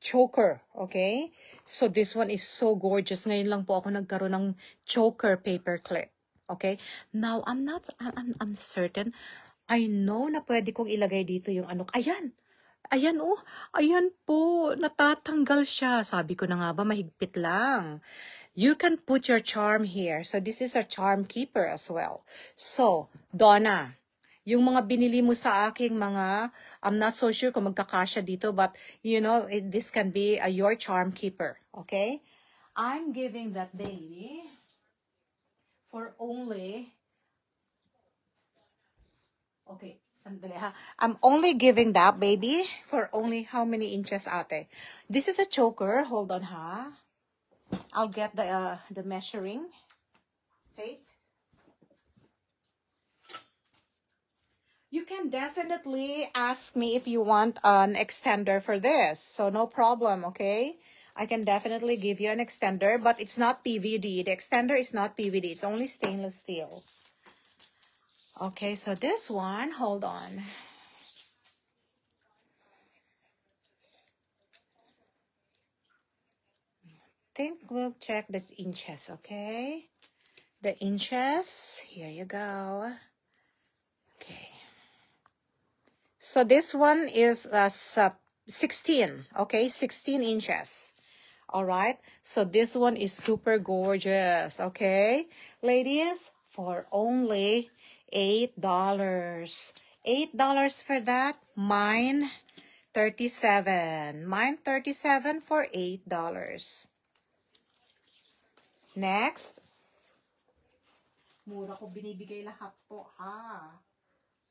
okay? So this one is so gorgeous. Ngayon lang po ako nagkaroon ng choker paper clip, okay? Now, I'm certain. I know na pwede kong ilagay dito yung ano. Ayan! Ayan oh, ayan po, natatanggal siya. Sabi ko na nga ba, mahigpit lang. You can put your charm here. So this is a charm keeper as well. So, Donna, yung mga binili mo sa aking mga, I'm not so sure kung magkakasya dito, but you know, this can be your charm keeper. Okay? I'm giving that baby for only, okay, I'm only giving that baby for only how many inches, ate? This is a choker. Hold on, ha? I'll get the measuring tape. You can definitely ask me if you want an extender for this. So no problem, okay? I can definitely give you an extender, but it's not PVD. The extender is not PVD. It's only stainless steel. Okay, so this one, hold on. I think we'll check the inches, okay? The inches, here you go. Okay. So this one is 16, okay? 16 inches. All right. So this one is super gorgeous. Okay, ladies, for only $8. $8 for that. Mine 37. Mine 37 for $8. Next. Mura ko binibigay lahat po, ha?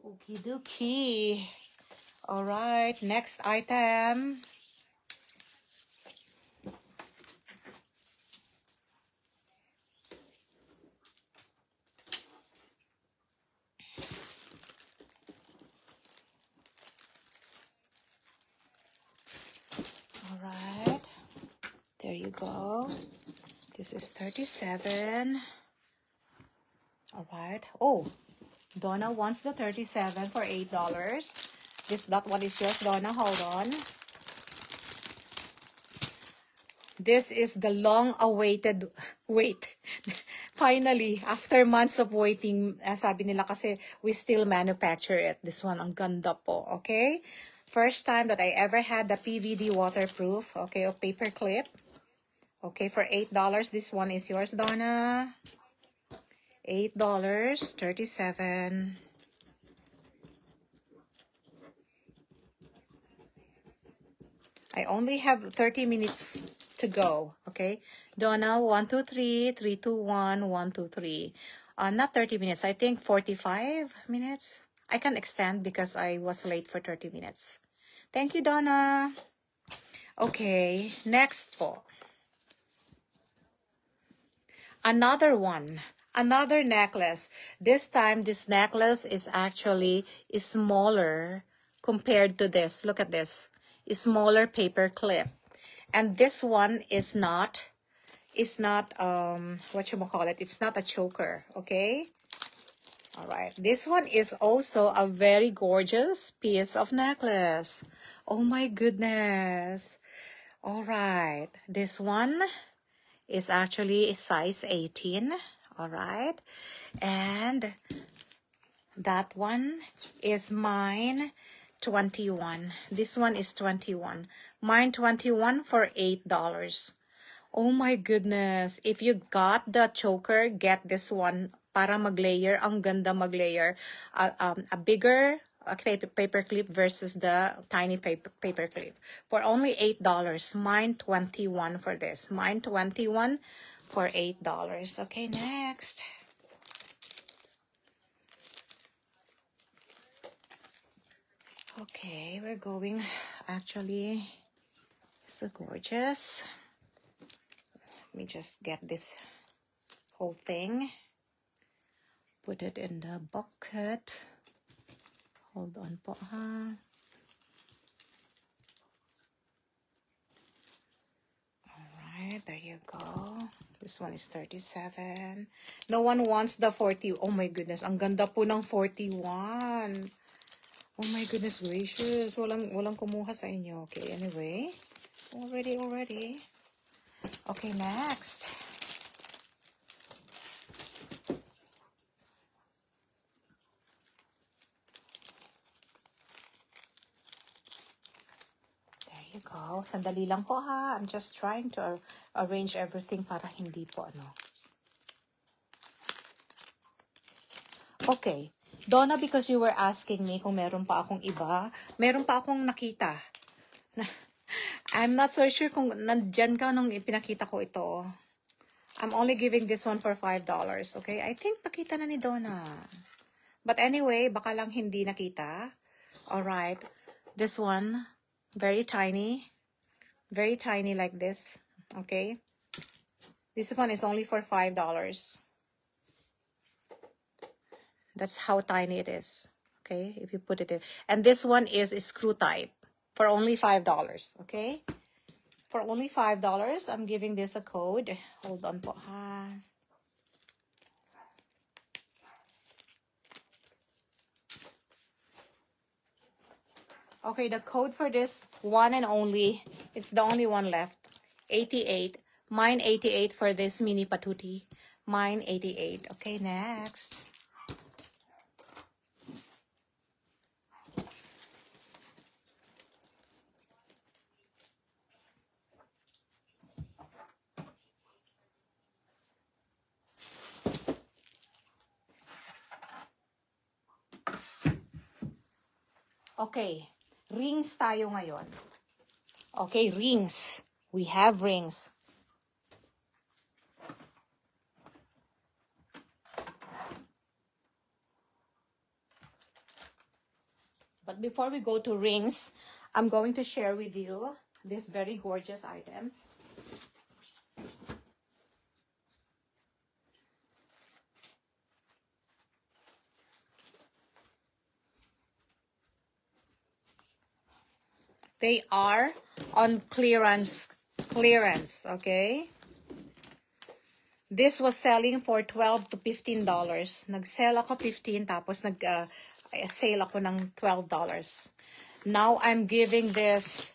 Okie dokie. Alright, next item. Alright. There you go. This is 37. Alright. Oh, Donna wants the 37 for $8. That one is yours, Donna. Hold on. This is the long-awaited wait. Finally, after months of waiting, sabi nila kasi we still manufacture it. This one, ang ganda po, okay? First time that I ever had the PVD waterproof, okay, of paper clip. Okay, for $8. This one is yours, Donna. $8, 37. I only have 30 minutes to go, okay? Donna, 1, 2, 3, 3, 2, 1, 1, 2, 3. Not 30 minutes, I think 45 minutes. I can extend because I was late for 30 minutes. Thank you, Donna. Okay, next po. Another one. Another necklace. This time, this necklace is actually smaller compared to this. Look at this. Smaller paper clip. And this one is not what you call it? It's not a choker, okay? All right. This one is also a very gorgeous piece of necklace. Oh my goodness. All right. This one is actually a size 18. All right. And that one is mine 21. This one is 21. Mine 21 for $8. Oh my goodness. If you got the choker, get this one para mag-layer. Ang ganda mag-layer. A bigger paper clip versus the tiny paper clip. For only $8. Mine 21 for this. Mine 21 for $8. Okay, next. Okay, we're going, actually, so gorgeous. Let me just get this whole thing. Put it in the bucket. Hold on po, ha. Alright, there you go. This one is 37. No one wants the 40. Oh my goodness, ang ganda po ng 41. Oh my goodness gracious. Walang kumuha sa inyo. Okay, anyway. Already. Okay, next. There you go. Sandali lang po, ha. I'm just trying to arrange everything para hindi po ano. Okay. Donna, because you were asking me kung meron pa akong iba, meron pa akong nakita. I'm not so sure kung nandyan ka nung pinakita ko ito. I'm only giving this one for $5, okay? I think nakita na ni Donna. But anyway, baka lang hindi nakita. Alright. This one, very tiny. Very tiny like this, okay? This one is only for $5. That's how tiny it is, okay? If you put it in. And this one is a screw type for only $5, okay? For only $5, I'm giving this a code. Hold on po, ha. Okay, the code for this one and only, it's the only one left. 88. Mine 88 for this mini patuti. Mine 88. Okay, next. Okay, rings tayo ngayon. Okay, rings. We have rings. But before we go to rings, I'm going to share with you these very gorgeous items. They are on clearance, okay? This was selling for $12 to $15. Nag-sell ako 15 tapos nag-sale ako ng $12. Now I'm giving this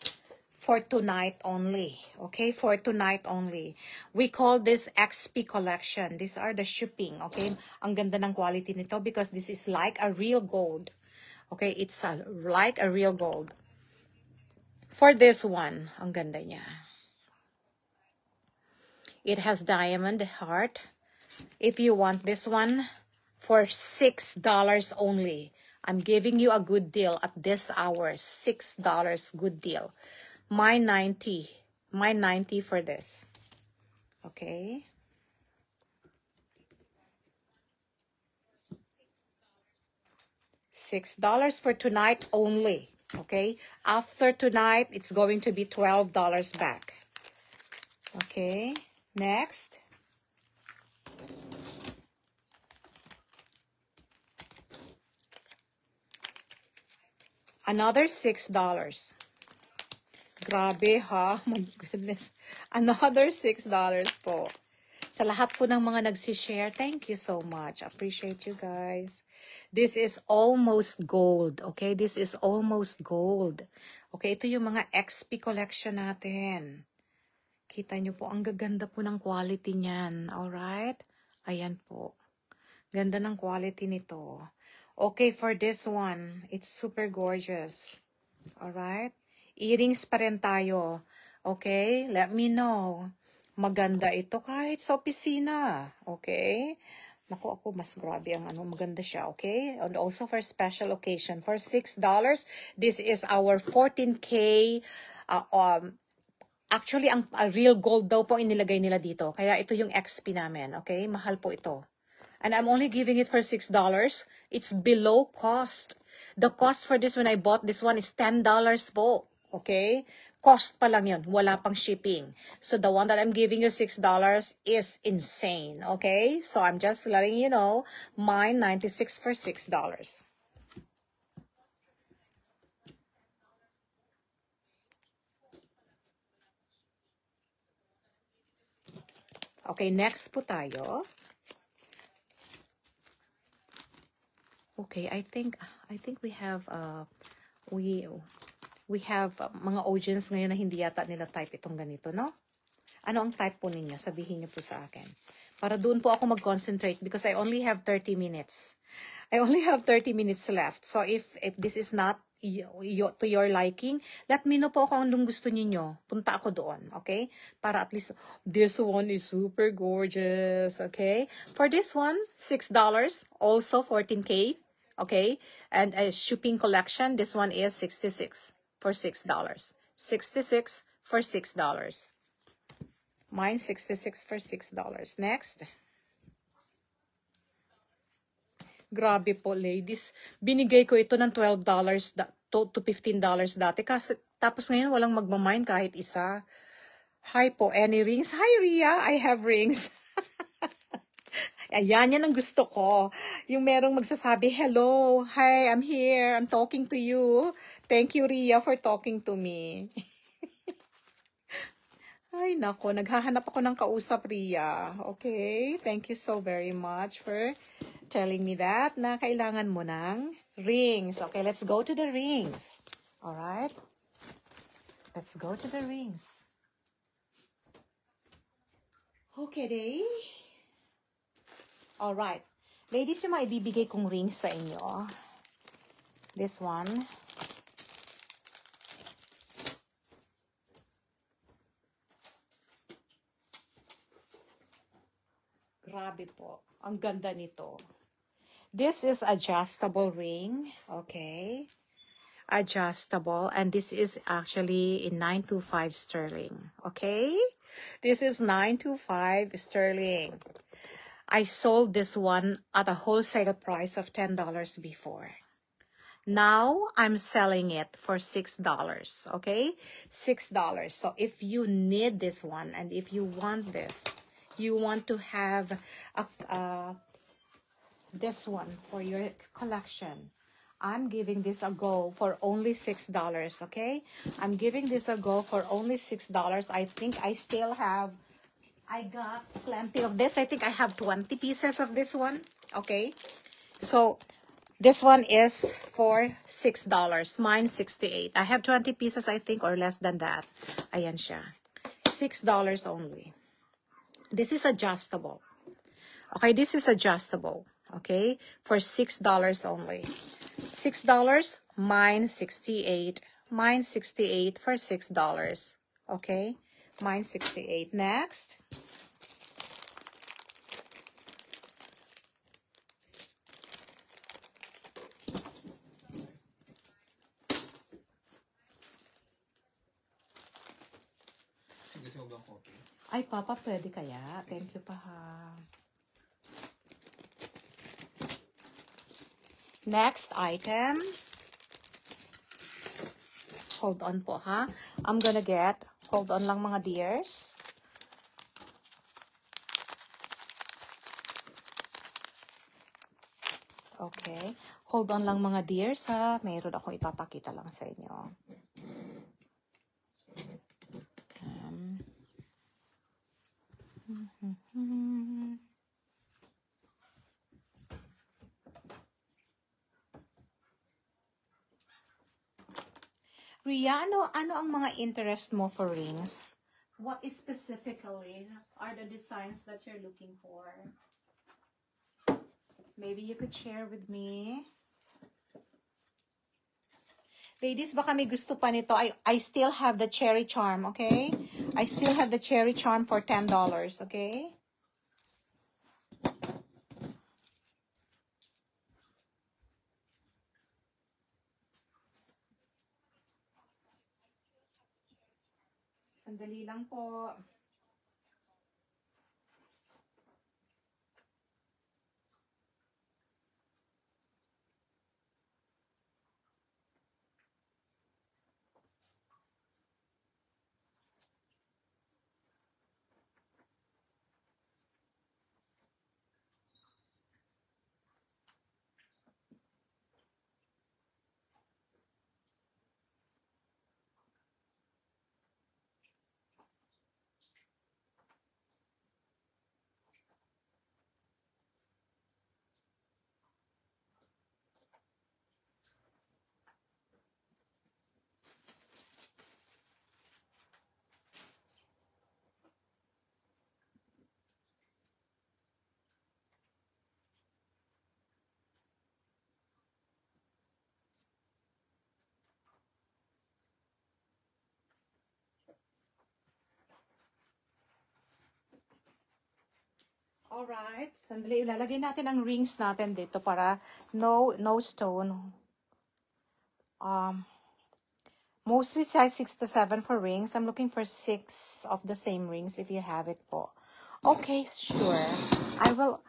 for tonight only. Okay, for tonight only. We call this XP collection. These are the shipping, okay? Ang ganda ng quality nito because this is like a real gold. Okay, it's like a real gold. For this one, ang ganda niya. It has diamond heart. If you want this one, for $6 only. I'm giving you a good deal at this hour. $6, good deal. My 90 for this. Okay. $6 for tonight only. Okay. After tonight, it's going to be $12 back. Okay. Next. Another $6. Grabe ha. My goodness. Another $6 po. Sa lahat po ng mga nagsishare, thank you so much. Appreciate you guys. This is almost gold. Okay? This is almost gold. Okay? Ito yung mga XP collection natin. Kita nyo po, ang gaganda po ng quality niyan. Alright? Ayan po. Ganda ng quality nito. Okay, for this one, it's super gorgeous. Alright? Earrings pa rin tayo. Okay? Let me know. Maganda ito kahit sa opisina. Okay? Naku, ako, mas grabe ang maganda siya. Okay? And also for special occasion. For $6, this is our 14K actually, ang real gold daw po inilagay nila dito. Kaya ito yung XP namin. Okay? Mahal po ito. And I'm only giving it for $6. It's below cost. The cost for this when I bought this one is $10 po. Okay? Cost pa lang yun. Wala pang shipping. So the one that I'm giving you $6 is insane. Okay? So I'm just letting you know. Mine, 96 for $6. Okay, next po tayo. Okay, I think we have mga audience ngayon na hindi yata nila type itong ganito, no? Ano ang type po ninyo? Sabihin niyo po sa akin. Para doon po ako mag-concentrate because I only have 30 minutes. I only have 30 minutes left. So if this is not to your liking, let me know po kung anong gusto niyo. Punta ako doon, okay? Para at least, this one is super gorgeous, okay? For this one, $6, also 14K, okay? And a shipping collection, this one is 66 for $6. 66 for $6. Mine, 66 for $6. Next. Grabe po, ladies. Binigay ko ito ng $12 to $15 dati. Kasi, tapos ngayon, walang magmamind kahit isa. Hi po, any rings? Hi, Ria. I have rings. Ayan, yan ang gusto ko. Yung merong magsasabi, hello, hi, I'm here. I'm talking to you. Thank you, Ria, for talking to me. Ay, nako. Naghahanap ako ng kausap, Ria. Okay? Thank you so very much for telling me that na kailangan mo ng rings. Okay, let's go to the rings. Alright? Let's go to the rings. Okay, day. Alright. Ladies, yung maibibigay kong rings sa inyo. This one. Grabe po. Ang ganda nito. This is adjustable ring. Okay. adjustable, and this is actually in 925 sterling. Okay, this is 925 sterling. I sold this one at a wholesale price of $10 before. Now I'm selling it for $6. Okay, $6. So if you need this one, and if you want this, you want to have this one for your collection, I'm giving this a go for only $6. Okay, I'm giving this a go for only $6. I think I still have, I got plenty of this. I think I have 20 pieces of this one. Okay, so this one is for $6. Mine 68. I have 20 pieces, I think, or less than that. Ayan siya. $6 only. This is adjustable. Okay, this is adjustable. Okay, for $6 only. $6, mine 68. Mine 68 for $6. Okay, mine 68. Next. Ay, Papa, pwede kaya? Thank you pa ha. Next item. Hold on po ha. I'm gonna get, hold on lang mga dears. Okay. Hold on lang mga dears ha. Mayroon akong ipapakita lang sa inyo. Ria, ano ang mga interest mo for rings? What is specifically are the designs that you're looking for? Maybe you could share with me. Ladies, baka may gusto pa nito. I still have the cherry charm, okay? I still have the cherry charm for $10, okay? Sandali lang po. Alright. Sandali, ilalagay natin ang rings natin dito para no stone. Mostly size 6 to 7 for rings. I'm looking for 6 of the same rings if you have it po. Okay, sure. I will,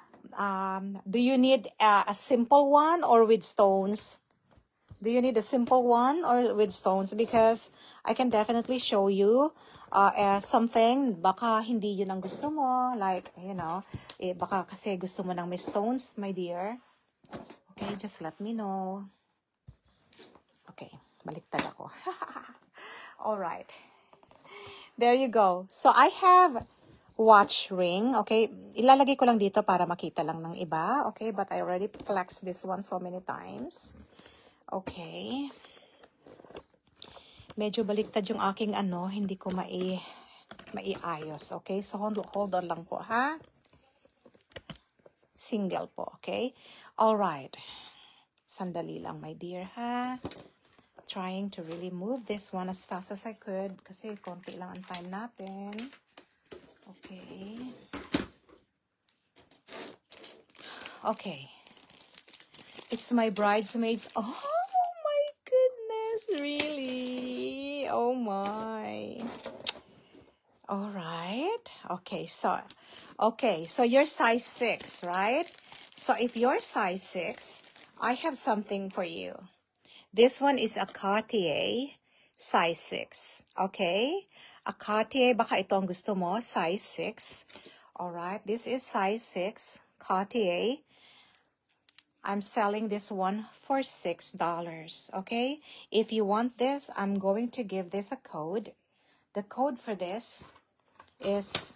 do you need a simple one or with stones? Do you need a simple one or with stones? Because I can definitely show you something. Baka hindi yun ang gusto mo. Like, you know, baka kasi gusto mo ng may stones, my dear. Okay, just let me know. Okay, baliktad ako. Alright. There you go. So, I have watch ring. Okay, ilalagay ko lang dito para makita lang ng iba. Okay, but I already flexed this one so many times. Okay. Medyo baliktad yung aking hindi ko maiayos. Okay, so hold on lang po, ha? Single po, okay? Alright. Sandali lang, my dear, ha? Trying to really move this one as fast as I could kasi konti lang ang time natin. Okay. Okay. It's my bridesmaids. Oh my goodness. really? Oh my. All right. Okay, so you're size 6, right? So if you're size 6, I have something for you. This one is a Cartier size 6. Okay? A Cartier, baka ito ang gusto mo, size 6. Alright, this is size 6, Cartier. I'm selling this one for $6. Okay? If you want this, I'm going to give this a code. The code for this is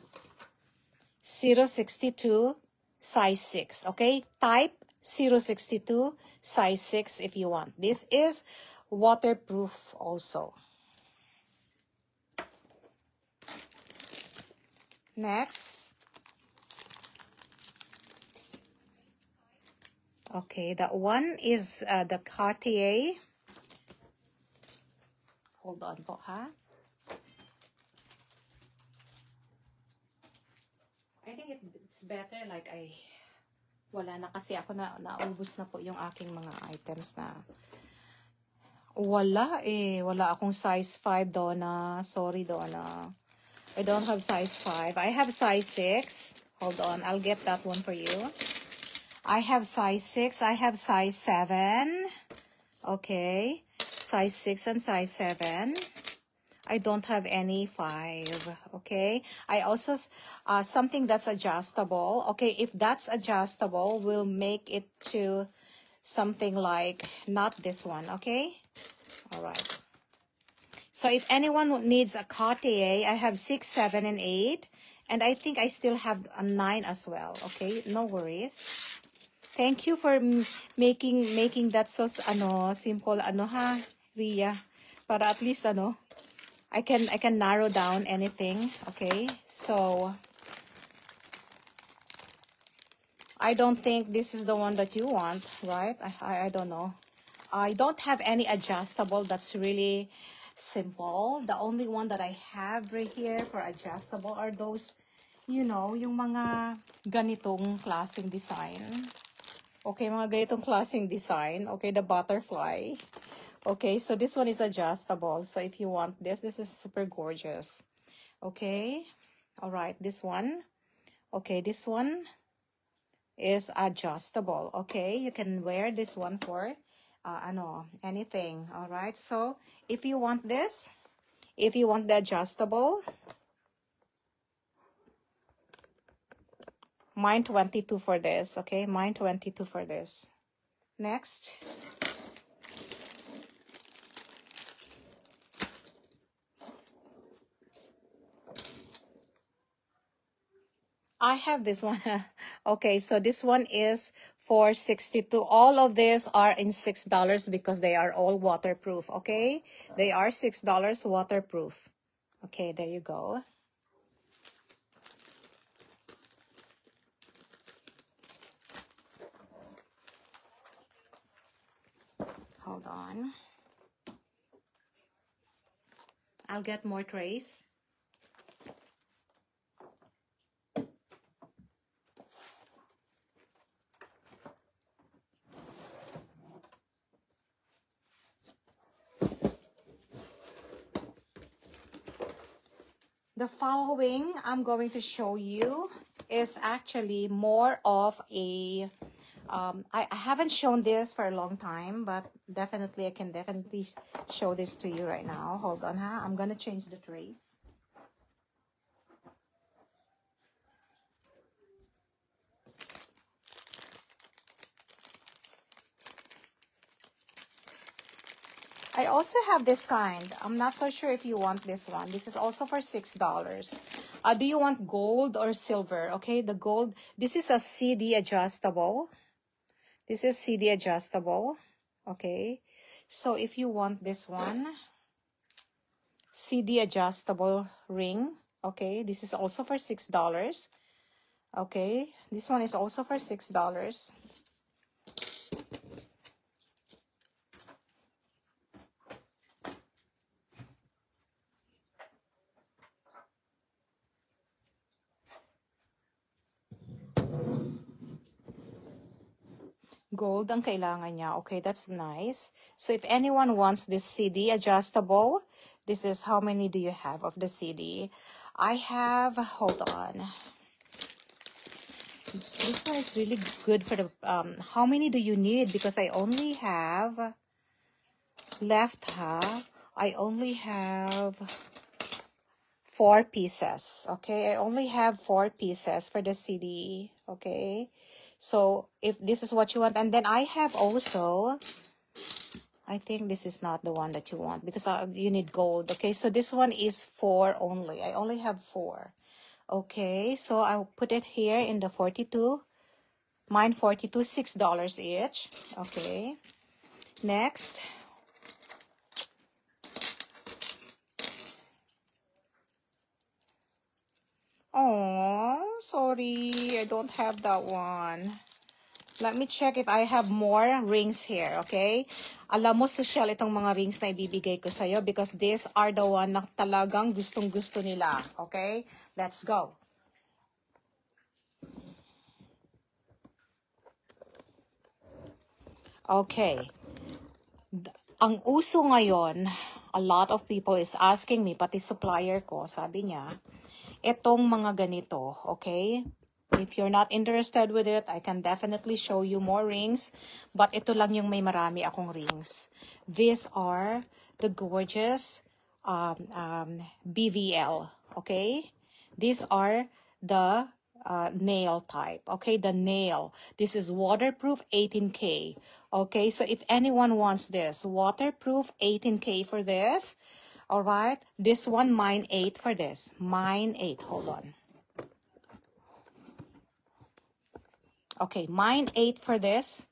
062 size 6. Okay? Type 062 size 6 if you want. This is waterproof also. Next. Okay, that one is the Cartier. Hold on po, ha? I think it's better like wala na kasi ako naubos na po yung aking mga items na wala akong size 5, Donna. Sorry, Donna. I don't have size 5. I have size 6. Hold on, I'll get that one for you. I have size 6. I have size 7. Okay. Size 6 and size 7. I don't have any 5. Okay. I also, something that's adjustable. Okay. If that's adjustable, we'll make it to something like, not this one. Okay. All right. So if anyone needs a Cartier, I have 6, 7, and 8. And I think I still have a 9 as well. Okay. No worries. Thank you for making that so simple ha, Ria, para at least I can narrow down anything. Okay, so I don't think this is the one that you want, right? I don't know. I don't have any adjustable that's really simple. The only one that I have right here for adjustable are those, yung mga ganitong klaseng design. Okay, mga ganitong klaseng design. Okay, the butterfly. Okay, so this one is adjustable. So if you want this is super gorgeous. Okay, all right, this one. Okay, this one is adjustable. Okay, you can wear this one for, anything. All right, so if you want this, if you want the adjustable, mine 22 for this. Okay, mine 22 for this. Next. I have this one. Okay, so this one is for 62. All of these are in $6 because they are all waterproof. Okay, they are $6 waterproof. Okay, there you go. Hold on. I'll get more trays. The following I'm going to show you is actually more of a, I haven't shown this for a long time, but definitely I can definitely show this to you right now. Hold on, ha? I'm going to change the trays. I also have this kind. I'm not so sure if you want this one. This is also for $6. Do you want gold or silver? Okay, the gold. This is a CD adjustable. This is CD adjustable. Okay, so if you want this one, CD adjustable ring. Okay, this is also for $6. Okay, this one is also for $6. Gold ang kailangan niya. Okay, that's nice. So if anyone wants this CD adjustable, this is how many do you have of the CD? I have, hold on. This one is really good for the, how many do you need? Because I only have left, I only have 4 pieces. Okay, I only have 4 pieces for the CD. Okay, so if this is what you want, and then I have also, I think this is not the one that you want because you need gold. Okay, so this one is 4 only. I only have 4. Okay, so I'll put it here in the 42. Mine 42, $6 each. Okay, next. Oh, sorry, I don't have that one. Let me check if I have more rings here, okay? Alam mo, social itong mga rings na ibibigay ko sa'yo because these are the one na talagang gustong-gusto nila, okay? Let's go. Okay. Ang uso ngayon, a lot of people is asking me, pati supplier ko, sabi niya, itong mga ganito, okay? If you're not interested with it, I can definitely show you more rings. But ito lang yung may marami akong rings. These are the gorgeous BVL, okay? These are the nail type, okay? The nail. This is waterproof 18K, okay? So if anyone wants this, waterproof 18K for this, all right? This one, mine 8 for this. Mine 8, hold on. Okay, mine 8 for this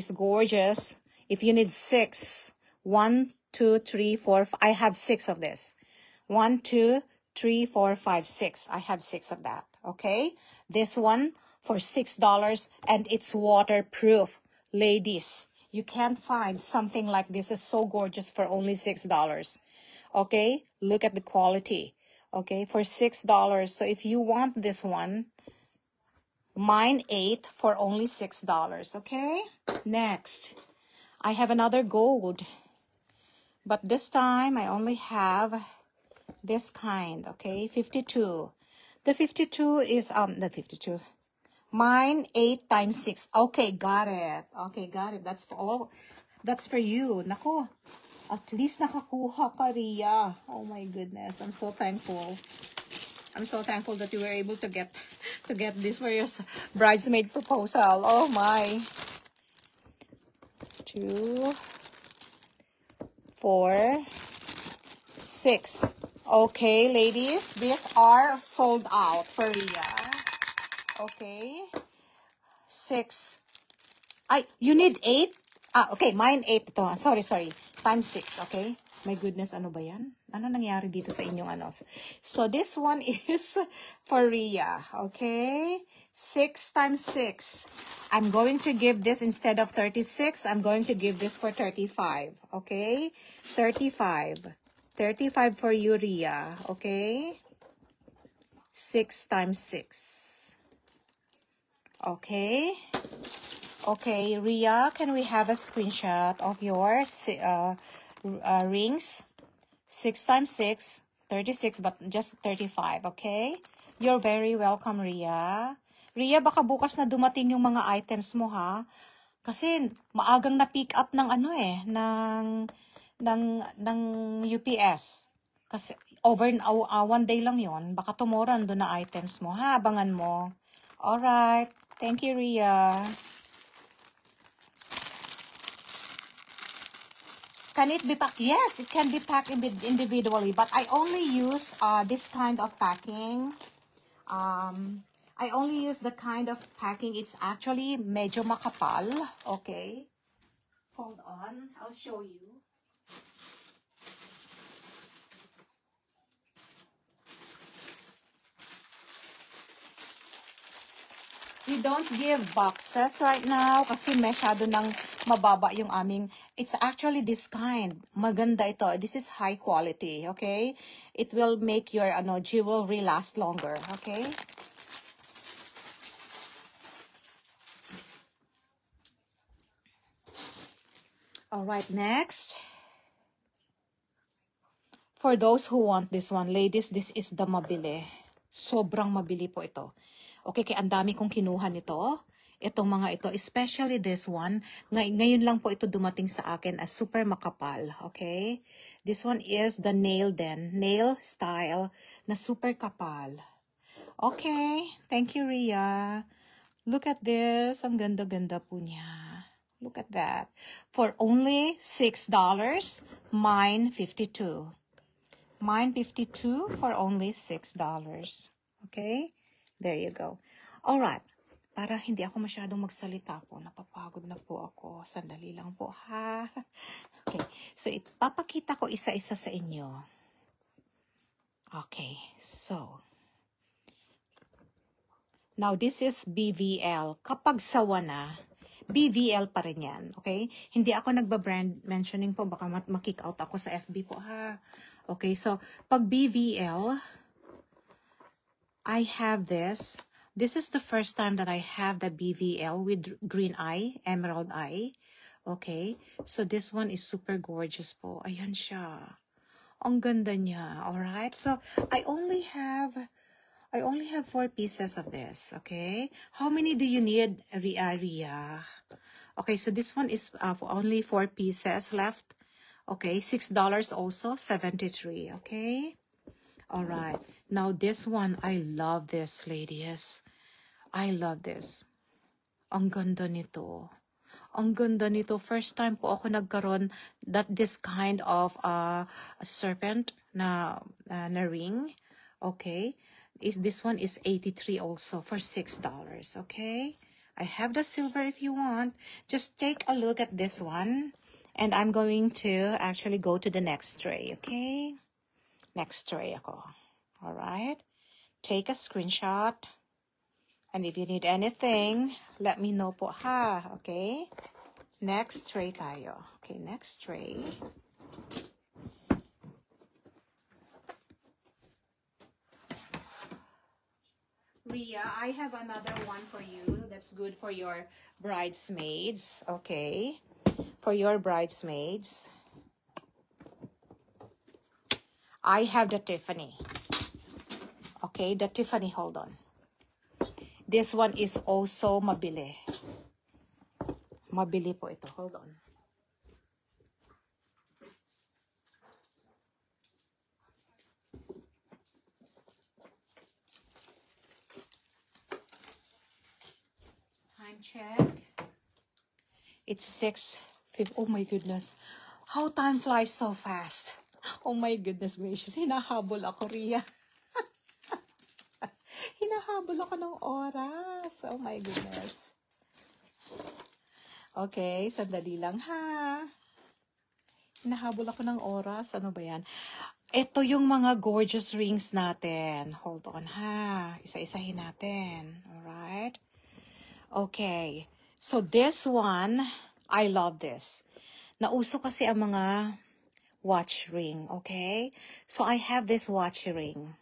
gorgeous. If you need 6, 1, 2, 3, 4, I have 6 of this. 1, 2, 3, 4, 5, 6. I have 6 of that. Okay, this one for $6 and it's waterproof. Ladies, you can't find something like this. Is so gorgeous for only $6. Okay, look at the quality. Okay, for $6. So if you want this one, mine 8 for only $6, okay? Next, I have another gold. But this time, I only have this kind, okay? 52. The 52 is, the 52. Mine 8 times 6. Okay, got it. Okay, got it. That's for all. That's for you. Nako, at least nakakuha ka, Ria. Oh my goodness, I'm so thankful. I'm so thankful that you were able to get this for your bridesmaid proposal. Oh my. 2, 4, 6. Okay, ladies, these are sold out for Ria. Okay. 6. You need 8? Okay, mine 8 ito. Sorry. Times 6, okay? My goodness, ano ba yan? Ano nangyari dito sa inyong ano? So, this one is for Ria, okay? 6 times 6. I'm going to give this instead of 36. I'm going to give this for 35, okay? 35. 35 for you, Ria, okay? 6 times 6. Okay? Okay, Ria, can we have a screenshot of your rings? 6 times 6, 36, but just 35, okay? You're very welcome, Ria. Ria, baka bukas na dumating yung mga items mo, ha? Kasi maagang na-pick up ng ano ng UPS. Kasi over 1 day lang yon. Baka tomorrow doon na items mo, ha? Abangan mo. Alright. Thank you, Ria. Can it be packed? Yes, it can be packed individually, but I only use this kind of packing. I only use the kind of packing. It's actually medyo makapal. Okay. Hold on. I'll show you. We don't give boxes right now kasi masyado nang mababa yung aming. It's actually this kind. Maganda ito. This is high quality, okay? It will make your jewelry last longer, okay? All right, next. For those who want this one, ladies, this is the mabili. Sobrang mabili po ito. Okay, kaya ang dami kong kinuha nito. Itong mga ito, especially this one. Ngayon lang po ito dumating sa akin as super makapal. Okay? This one is the nail style na super kapal. Okay, thank you, Ria. Look at this. Ang ganda-ganda po niya. Look at that. For only $6, mine $52. Mine $52 for only $6. Okay? There you go. Alright. Para hindi ako masyadong magsalita po. Napapagod na po ako. Sandali lang po, ha? Okay. So, ipapakita ko isa-isa sa inyo. Okay. So, now, this is BVL. Kapag sawa na, BVL pa rin yan. Okay? Hindi ako nagba-brand mentioning po. Baka makick out ako sa FB po, ha? Okay, so, pag BVL, I have this. This is the first time that I have the BVL with green eye, emerald eye. Okay, so this one is super gorgeous po. Ayan siya. Ang ganda niya. Alright, so, I only have 4 pieces of this, okay? How many do you need, Ria? Okay, so this one is only 4 pieces left. Okay, $6 also, 73, okay? Alright, now this one, I love this, ladies. I love this. Ang ganda nito. Ang ganda nito. First time po ako nagkaroon this kind of a serpent na ring. Okay. This one is 83 also for $6. Okay. I have the silver if you want. Just take a look at this one. And I'm going to actually go to the next tray. Okay. Next tray ako. Alright. Take a screenshot. And if you need anything, let me know po ha. Okay. Next tray tayo. Okay, next tray. Ria, I have another one for you that's good for your bridesmaids. Okay. For your bridesmaids. I have the Tiffany. Okay, the Tiffany, hold on. This one is also mabili. Mabili po ito. Hold on. Time check. It's 6:50. Oh my goodness. How time flies so fast. Oh my goodness gracious. Hinahabol ako, Ria. Hinahabol ako ng oras. Oh my goodness. Okay, sandali lang ha. Hinahabol ako ng oras. Ano ba yan? Ito yung mga gorgeous rings natin. Hold on ha. Isa-isahin natin. Alright? Okay. So this one, I love this. Nauso kasi ang mga watch ring. Okay? So I have this watch ring.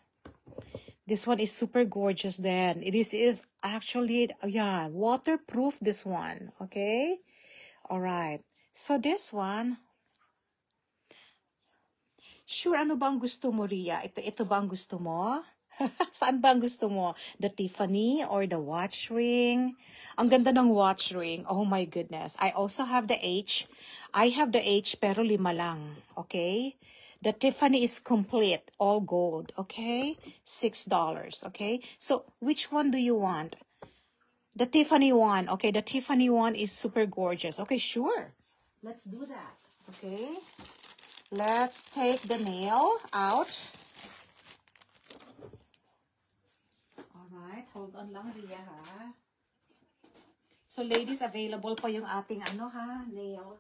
This one is super gorgeous then. It is actually, yeah, waterproof this one. Okay? Alright. So this one, sure, ano ba ang gusto mo, Ria? Ito ba ang gusto mo? Saan ba ang gusto mo? The Tiffany or the watch ring? Ang ganda ng watch ring. Oh my goodness. I also have the H. I have the H pero 5 lang. Okay? The Tiffany is complete, all gold, okay? $6, okay? So, which one do you want? The Tiffany one, okay? The Tiffany one is super gorgeous. Okay, sure. Let's do that, okay? Let's take the nail out. Alright, hold on lang, Ria, ha? So, ladies, available pa yung ating, nail.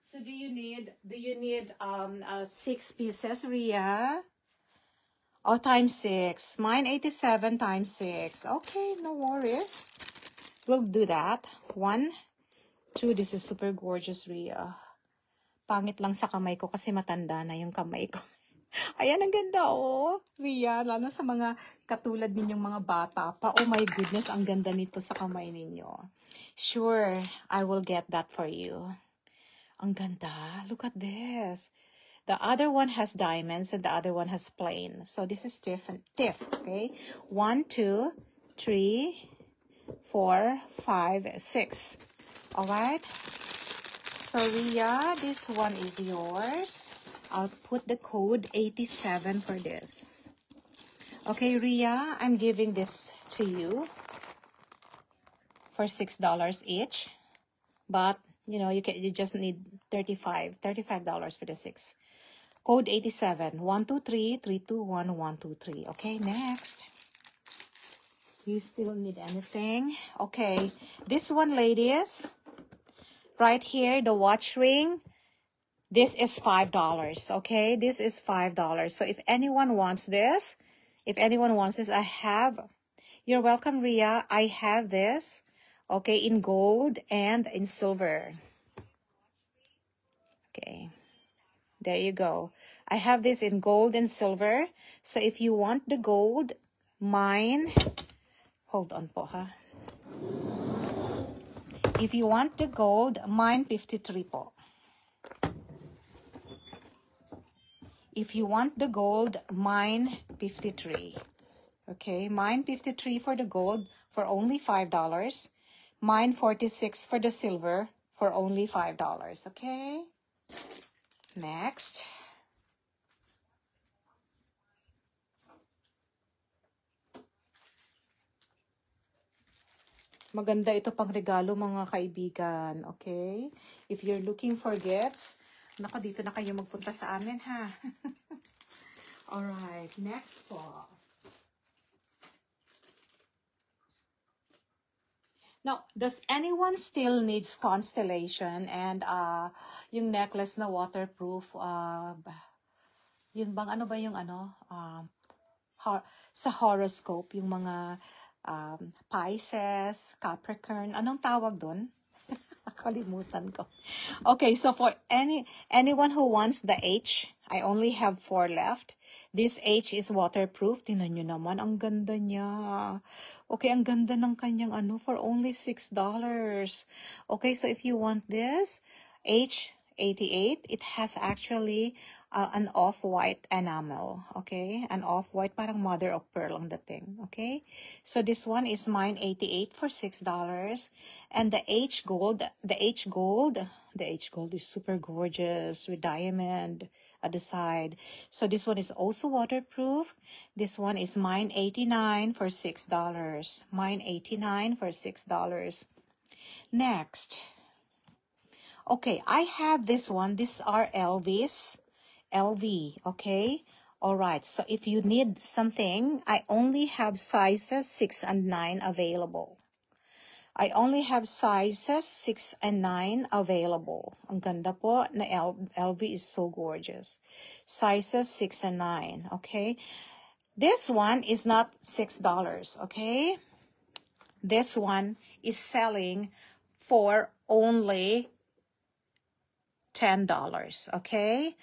So do you need 6 pieces, Ria? Oh, times 6. Mine 87 times 6. Okay, no worries. We'll do that. 1, True, this is super gorgeous, Rhea. Pangit lang sa kamay ko kasi matanda na yung kamay ko. Ayan, ang ganda, oh. Rhea, lalo sa mga katulad ninyong mga bata pa. Oh my goodness, ang ganda nito sa kamay ninyo. Sure, I will get that for you. Ang ganda. Look at this. The other one has diamonds and the other one has plain. So this is tiff, okay? 1, 2, 3, 4, 5, 6. Alright? So Rhea, this one is yours. I'll put the code 87 for this. Okay, Rhea, I'm giving this to you for $6 each. But, you know, you just need $35 for the 6. Code 87, 123 321 123. Okay, next. You still need anything? Okay, this one, ladies. Right here, the watch ring. This is $5, okay? This is $5. So if anyone wants this, I have, you're welcome, Rhea. I have this, okay, in gold and in silver. Okay, there you go. I have this in gold and silver. So if you want the gold, mine, hold on po, ha? If you want the gold, mine 53 po. If you want the gold, mine 53. Okay, mine 53 for the gold for only $5. Mine 46 for the silver for only $5. Okay? Next. Maganda ito pang regalo, mga kaibigan. Okay? If you're looking for gifts, nako, dito na kayo magpunta sa amin, ha? Alright, next po. Now, does anyone still needs constellation and yung necklace na waterproof? Yun bang, ano ba yung ano? Sa horoscope, yung mga Pisces, Capricorn, anong tawag doon? Kalimutan ko. Okay, so for anyone who wants the H, I only have 4 left. This H is waterproof. Tingnan nyo naman, ang ganda niya. Okay, ang ganda ng kanyang ano for only $6. Okay, so if you want this H88, it has actually an off-white enamel. Okay, an off-white, parang mother of pearl ang dating. Okay, so this one is mine 88 for $6. And the H gold is super gorgeous with diamond at the side. So this one is also waterproof. This one is mine 89 for $6. Mine 89 for $6. Next. Okay, I have this one. These are LV, okay? Alright, so if you need something, I only have sizes 6 and 9 available. I only have sizes 6 and 9 available. Ang ganda po na LV is so gorgeous. Sizes 6 and 9, okay? This one is not $6, okay? This one is selling for only $10, okay?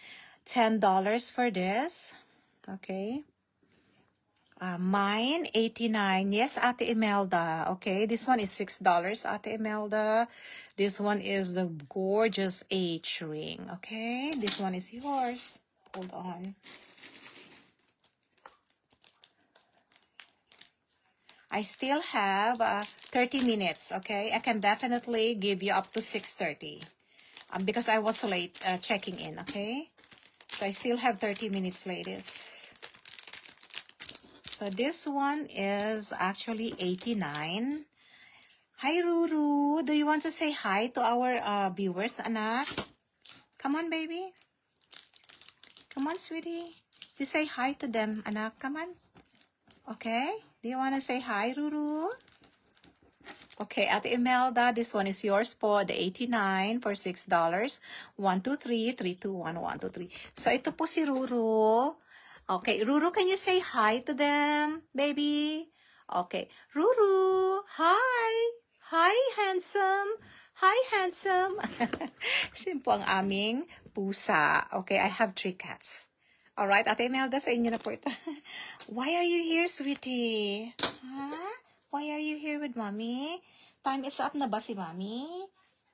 $10 for this, okay? Mine, 89. Yes, Ate Imelda. Okay, this one is $6, Ate Imelda. This one is the gorgeous H ring. Okay, this one is yours. Hold on. I still have 30 minutes, okay? I can definitely give you up to 6:30 because I was late checking in, okay? So I still have 30 minutes, ladies. So this one is actually 89. Hi, Ruru. Do you want to say hi to our viewers, anak? Come on, baby. Come on, sweetie. You say hi to them, anak. Come on. Okay. Do you want to say hi, Ruru? Okay, Ate Imelda, this one is yours po. The 89 for $6. 123 321 123. So ito po si Ruru. Okay, Ruru, can you say hi to them, baby? Okay, Ruru, hi. Hi, handsome. Hi, handsome. Siya po ang aming pusa. Okay, I have 3 cats. Alright, Ate Imelda, sa inyo na po ito. Why are you here, sweetie? Huh? Why are you here with mommy? Time is up na ba si mommy?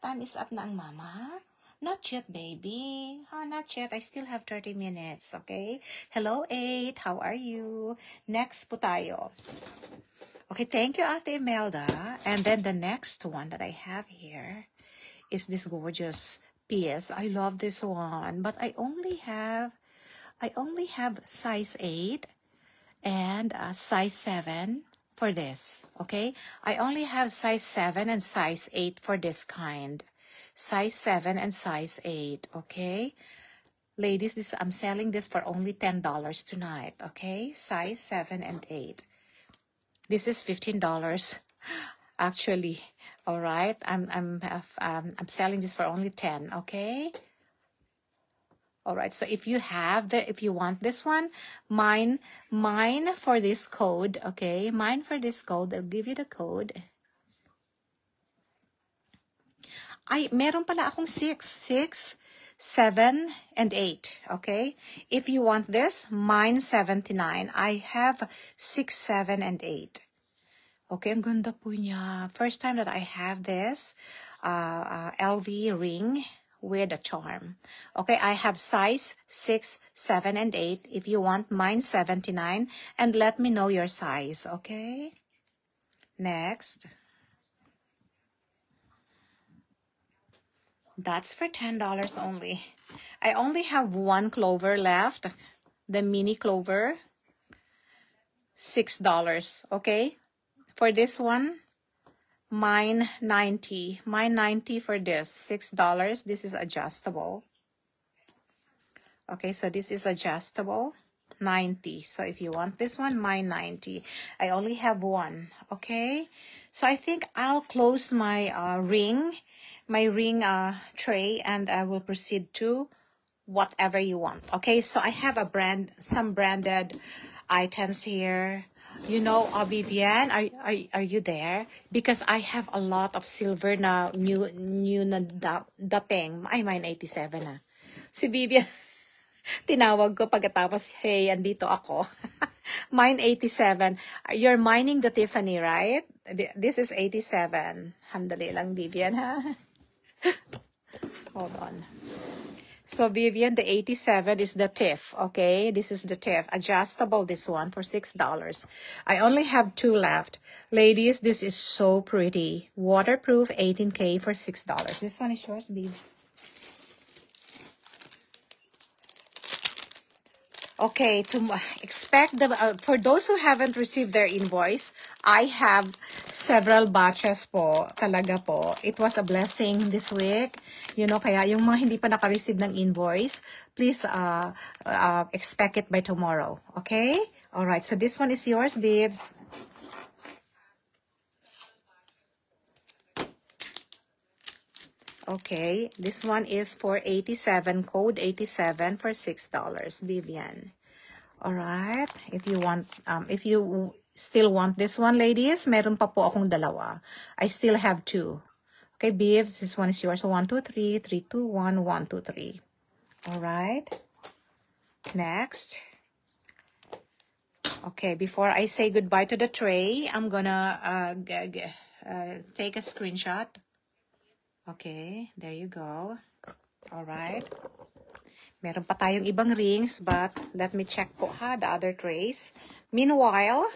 Time is up na ang mama? Not yet, baby. Not yet. I still have 30 minutes, okay? Hello, 8. How are you? Next po tayo. Okay, thank you, Ate Imelda. And then the next one that I have here is this gorgeous piece. I love this one, but I only have size 8 and size 7 for this, okay? I only have size 7 and size 8 for this kind. Size 7 and size 8, okay? Ladies, I'm selling this for only $10 tonight, okay? Size 7 and 8. This is $15 actually. All right, I'm selling this for only 10, okay? All right, so if you want this one, mine for this code, okay? Mine for this code, I'll give you the code. Ay, meron pala akong 6, 7, and 8, okay? If you want this, mine 79. I have 6, 7, and 8. Okay, ang ganda po niya. First time that I have this LV ring with a charm. Okay, I have size 6, 7, and 8. If you want mine 79, and let me know your size, okay? Next. That's for $10 only. I only have 1 clover left. The mini clover. $6, okay? For this one, mine 90. Mine 90 for this. $6. This is adjustable. Okay, so this is adjustable. 90. So if you want this one, mine 90. I only have 1. Okay? So I think I'll close my ring tray, and I will proceed to whatever you want. Okay? So I have some branded items here. You know, Vivian, are you there? Because I have a lot of silver na new na dating. Ay, mine 87 na. Si Vivian, tinawag ko pagkatapos, hey, andito ako. Mine 87. You're mining the Tiffany, right? This is 87. Handali lang, Vivian, ha? Hold on. So, Vivian, the 87 is the TIFF, okay? This is the TIFF. Adjustable, this one, for $6. I only have 2 left. Ladies, this is so pretty. Waterproof, 18K for $6. This one is yours, Viv. Okay, expect for those who haven't received their invoice, I have several batches po, talaga po. It was a blessing this week. You know, kaya yung mga hindi pa naka-receive ng invoice, please expect it by tomorrow. Okay? Alright, so this one is yours, babes. Okay, this one is for 87, code 87 for $6, Vivian. All right, if you still want this one, ladies, meron pa po akong dalawa. I still have 2. Okay, Bivs, this one is yours. So 1, 2, 3, 3, 2, 1, 1, 2, 3. All right. Next. Okay, before I say goodbye to the tray, I'm gonna take a screenshot. Okay, there you go. All right. Meron pa tayong ibang rings, but let me check po ha, the other trays. Meanwhile,